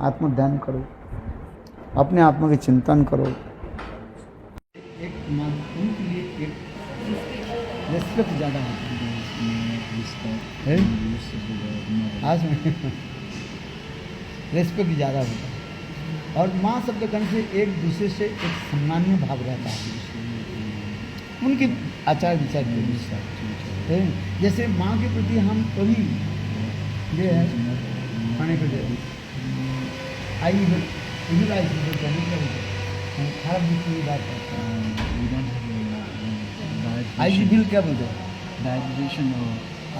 आत्म ध्यान करो, अपने आत्मा के चिंतन करो। एक उनके लिए एक रेस्पेक्ट ज़्यादा होता है, आज में रेस्पेक्ट ज़्यादा होता है, और माँ शब्द करने से एक दूसरे से एक सम्मानीय भाव रहता है उनके आचार विचार के अनुसार। जैसे माँ के प्रति हम कभी ये है खाने को दे आई खराब की बात करते हैं, आई बिल क्या बोलते हैं? Digestion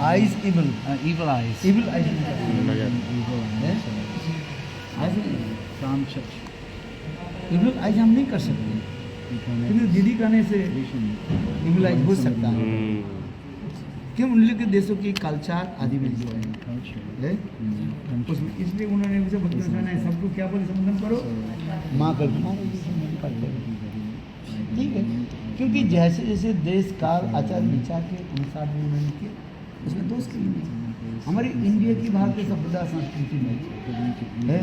eyes evil, evil eyes, evil eyes, evil eyes हम नहीं कर सकते, क्योंकि दीदी करने से इवल आइज हो सकता है। क्यों? उन लोग के देशों की कल्चर आदि में जो है, इसलिए उन्होंने उसे बताना है सबको क्या बोले, संबोधन करो माँ कर, ठीक है। क्योंकि जैसे जैसे देश काल आचार विचार के अनुसार उन्होंने किया, उसमें दोष की नहीं। हमारी इंडिया की भारतीय सभ्यता संस्कृति में है,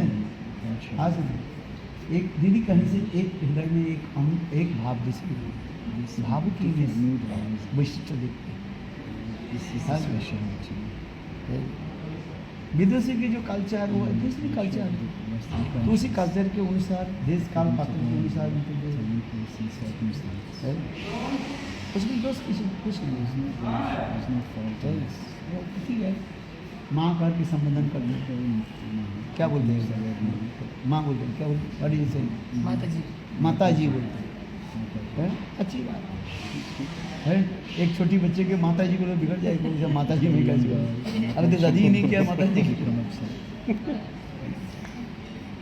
आज एक दीदी कहने से एक हृदय में एक भाव जैसे भाव की वैशिष्ट देखते हैं। विदेशी की जो कल्चर वो है दूसरी कल्चर, तो उसी कल्चर के अनुसार, देश काल पात्र के अनुसार उसमें दोस्त कुछ नहीं, ठीक है। माँ कर के संबोधन कर दे, क्या बोलते हैं? माँ बोलते हैं, क्या बोलते हैं? माता जी, माता जी बोलते हैं, अच्छी बात है। एक छोटी बच्चे के माता जी को तो बिगड़ जाएगी, माता जी में कैसे, अरे तो दादी नहीं किया माता जी की।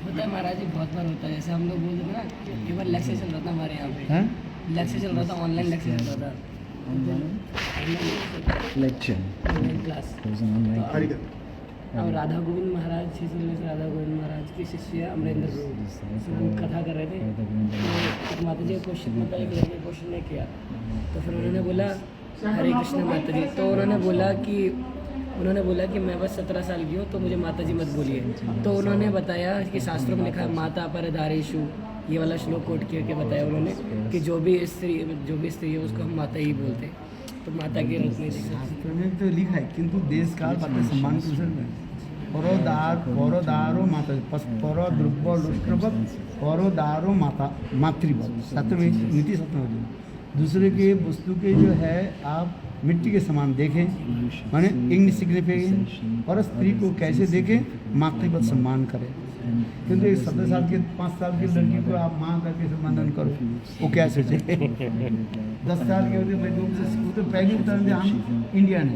होता है महाराज जी, बहुत बार होता है। जैसे हम लोग बोलते हैं ना, एक बार लेक्चर चल रहा था हमारे यहाँ पे, लेक्चर चल रहा था, ऑनलाइन लेक्चर चल रहा था, लेक्चर क्लास। और राधा गोविंद महाराज, श्री राधा गोविंद महाराज की शिष्य अमरेंद्र कथा कर रहे थे, तो माता जी का क्वेश्चन, मतलब एक लड़के क्वेश्चन ने किया, तो फिर उन्होंने बोला हरे कृष्ण माता जी, तो उन्होंने बोला कि मैं बस 17 साल की हूँ, तो मुझे माता जी मत बोलिए। तो उन्होंने बताया कि शास्त्रों में लिखा है माता पर धारेशु, ये वाला श्लोक कोट करके बताया उन्होंने कि जो भी स्त्री है उसको हम माता ही बोलते हैं, तो माता के रूप में शास्त्र में तो लिखा है, किंतु देश काल पात्र सम्मान के अनुसार পরদারো মাতা পর দ্রব্য লুষ্টবৎ পরदारो माता मातृवत सत्य में नीति सत्य में दूसरे के वस्तु के जो है आप मिट्टी के समान देखें माने इनसिग्निफिकेंट और स्त्री को कैसे देखें मातृवत सम्मान करें किंतु एक 17 साल के 5 साल की लड़की को आप माँ करके सम्मान करो वो क्या सोचे 10 साल के होते भाई वो तो पहले उतरते हम इंडियन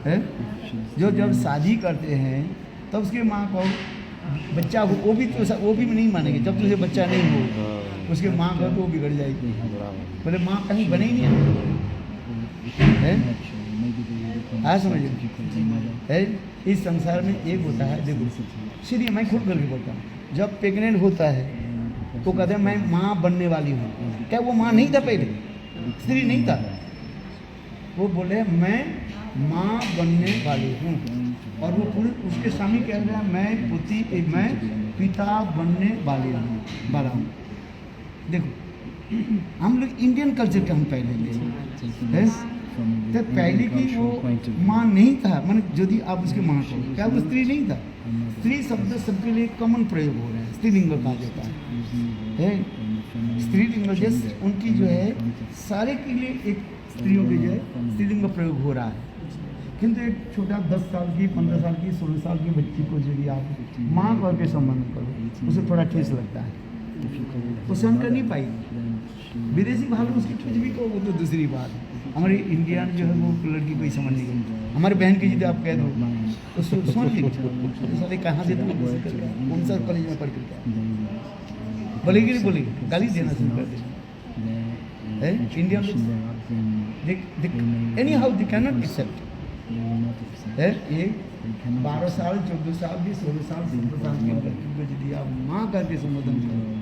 है जो जब शादी करते हैं तब उसके माँ को बच्चा को वो भी नहीं मानेंगे जब तुझे बच्चा नहीं हो उसके माँ का तो वो बिगड़ जाएगी बोले माँ कहीं बने ही नहीं है आज समझिए है इस संसार में एक होता है देखो सीधे मैं खुद करके बोलता हूँ जब प्रेग्नेंट होता है तो कहते हैं मैं माँ बनने वाली हूँ क्या वो माँ नहीं था पहले स्त्री नहीं था वो बोले मैं माँ बनने वाली हूँ और वो पूरे उसके सामने कह रहा है मैं पिता बनने वाला हूँ देखो हम लोग इंडियन कल्चर के हम पहले ले तो पहले की वो माँ नहीं था मैंने यदि आप उसके माँ को क्या वो स्त्री नहीं था स्त्री शब्द सबके लिए कॉमन प्रयोग हो रहा है स्त्रीलिंग कहा जाता है स्त्रीलिंग जैसे उनकी जो है सारे के लिए एक स्त्रियों के जो है स्त्रीलिंग का प्रयोग हो रहा है किंतु एक छोटा 10 साल की 15 साल की 16 साल की बच्ची को यदि आप माँ करके संबंध करो उसे थोड़ा ठेस लगता है वो सहन कर नहीं पाएगी विदेशी भाषा उसकी कुछ भी कहो वो तो दूसरी बात है हमारी इंडियन जो है वो लड़की कोई समझ नहीं गई हमारे बहन की यदि आप कह दो तो सोच लीजिए कहाँ से तुम कौन सा कॉलेज में पढ़ कर बोलेगी नहीं बोलेगी गाली देना शुरू कर देगी Indian anyhow they cannot accept है ये 12 साल 14 साल भी 16 साल 17 साल की लड़की को यदि आप माँ करके संबोधन करो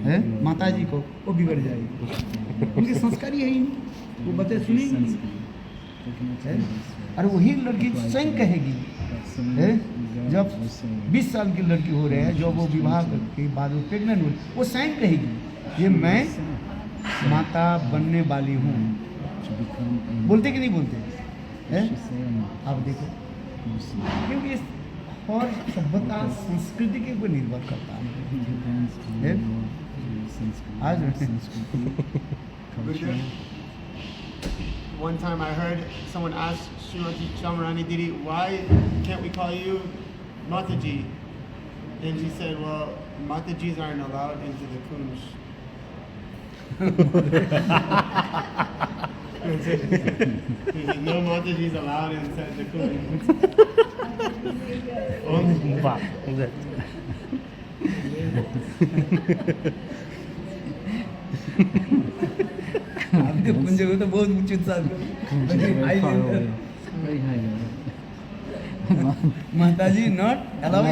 है माता जी को वो बिगड़ जाएगी उनके संस्कार ही है ही नहीं वो बातें सुनेंगी और वही लड़की स्वयं कहेगी है जब 20 साल की लड़की हो रहे हैं जो वो विवाह के बाद वो प्रेग्नेंट हो वो स्वयं कहेगी ये मैं माता बनने वाली हूँ बोलते कि नहीं बोलते है आप देखो क्योंकि और सभ्यता संस्कृति के ऊपर निर्भर करता है आज One time I heard someone ask Srimati Chamarani Didi, why can't we call you Mataji? And she said, well, Matajis aren't allowed into the Kunj. No Matajis allowed inside the Kunj. आपके पुंज को तो बहुत उचित सा माताजी not allowed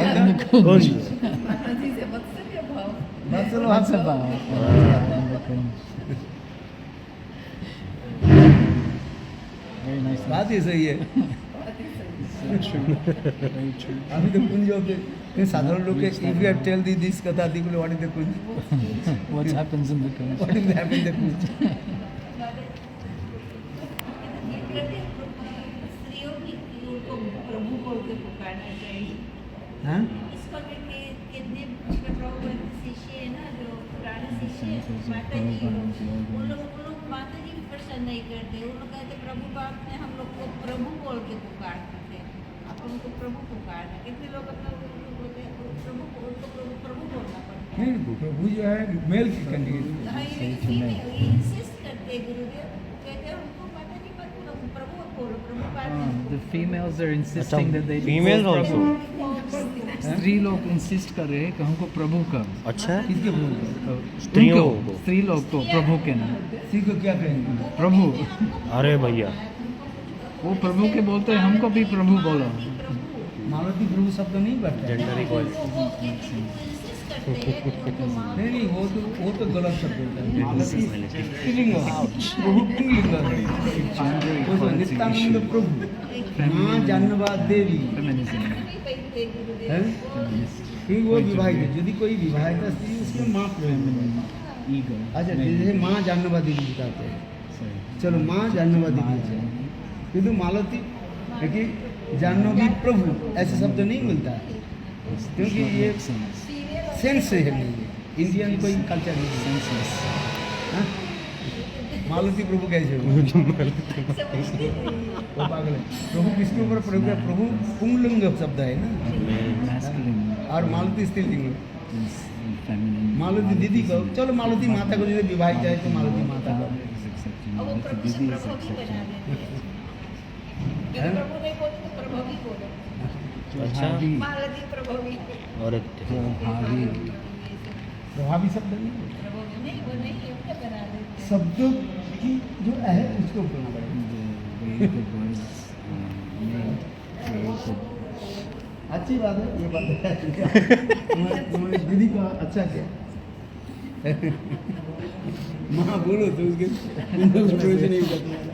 माताजी से वात्सल्य भाव बात ही सही है अभी तो कुंज होते साधारण लोग if you have tell this katha दी बोले what is the Kunj What happens in the Kunj? What is happening the Kunj स्त्रियों की उनको प्रभु बोल के पुकारना चाहिए हाँ इसको लेके कितने प्रभु शिष्य है ना जो पुराने शिष्य माता जी वो लोग माता जी भी पसंद नहीं करते वो लोग कहते प्रभु बाप ने हम लोग को प्रभु बोल के पुकारते थे आप उनको प्रभु पुकारना कितने लोग अपना बोलते हैं प्रभु बोलना पड़ता है नहीं प्रभु जो है मेल की कैंडिडेट हाँ ये इंसिस्ट करते हैं गुरुदेव कहते हैं उनको माता जी पर प्रभु बोलो प्रभु बाप The females are insisting that they Females be also. स्त्री लोग इंसिस्ट कर रहे हैं कि हमको प्रभु का अच्छा किसके बोल स्त्रियों को स्त्री लोग को प्रभु के नाम किसी को क्या कहेंगे प्रभु अरे भैया वो प्रभु के बोलते हैं हमको भी प्रभु बोलो मालती प्रभु शब्द नहीं बैठता जेंडर इक्वालिटी नहीं वो तो गलत शब्द होता है मालती स्त्रीलिंग प्रभु पुल्लिंग है वो तो नित्यानंद प्रभु माँ जानवा देवी है फिर वो विवाहित है यदि कोई विवाहित स्त्री उसमें माँ प्रयोग अच्छा जैसे माँ जानवा देवी बताते हैं चलो माँ जानवा देवी है किंतु मालती देखिए जाह्नवी प्रभु ऐसे शब्द नहीं मिलता है, क्योंकि ये सेंस है नहीं, ये इंडियन कोई कल्चर नहीं है। हाँ? मालती प्रभु कैसे हो? वो पागल है। प्रभु किसके ऊपर प्रभु है? प्रभु पुंगलिंग शब्द है ना, और मालती स्त्रीलिंग। मालती दीदी को, चलो मालती माता को जैसे विवाहित है तो मालती माता को, और वो प्रभु से प्रभु भी बना देते हैं। जो प्रभु नहीं बोलते तो प्रभु भी बोलो। अच्छा मालती प्रभु भी और प्रभावी शब्द नहीं, प्रभु नहीं, वो नहीं उनका बना देते हैं। शब्दों की जो है उसको बोलना पड़ेगा। अच्छी बात है, ये बात है। तुम्हारी दीदी का अच्छा क्या माँ बोलो तो उसके नहीं बताती।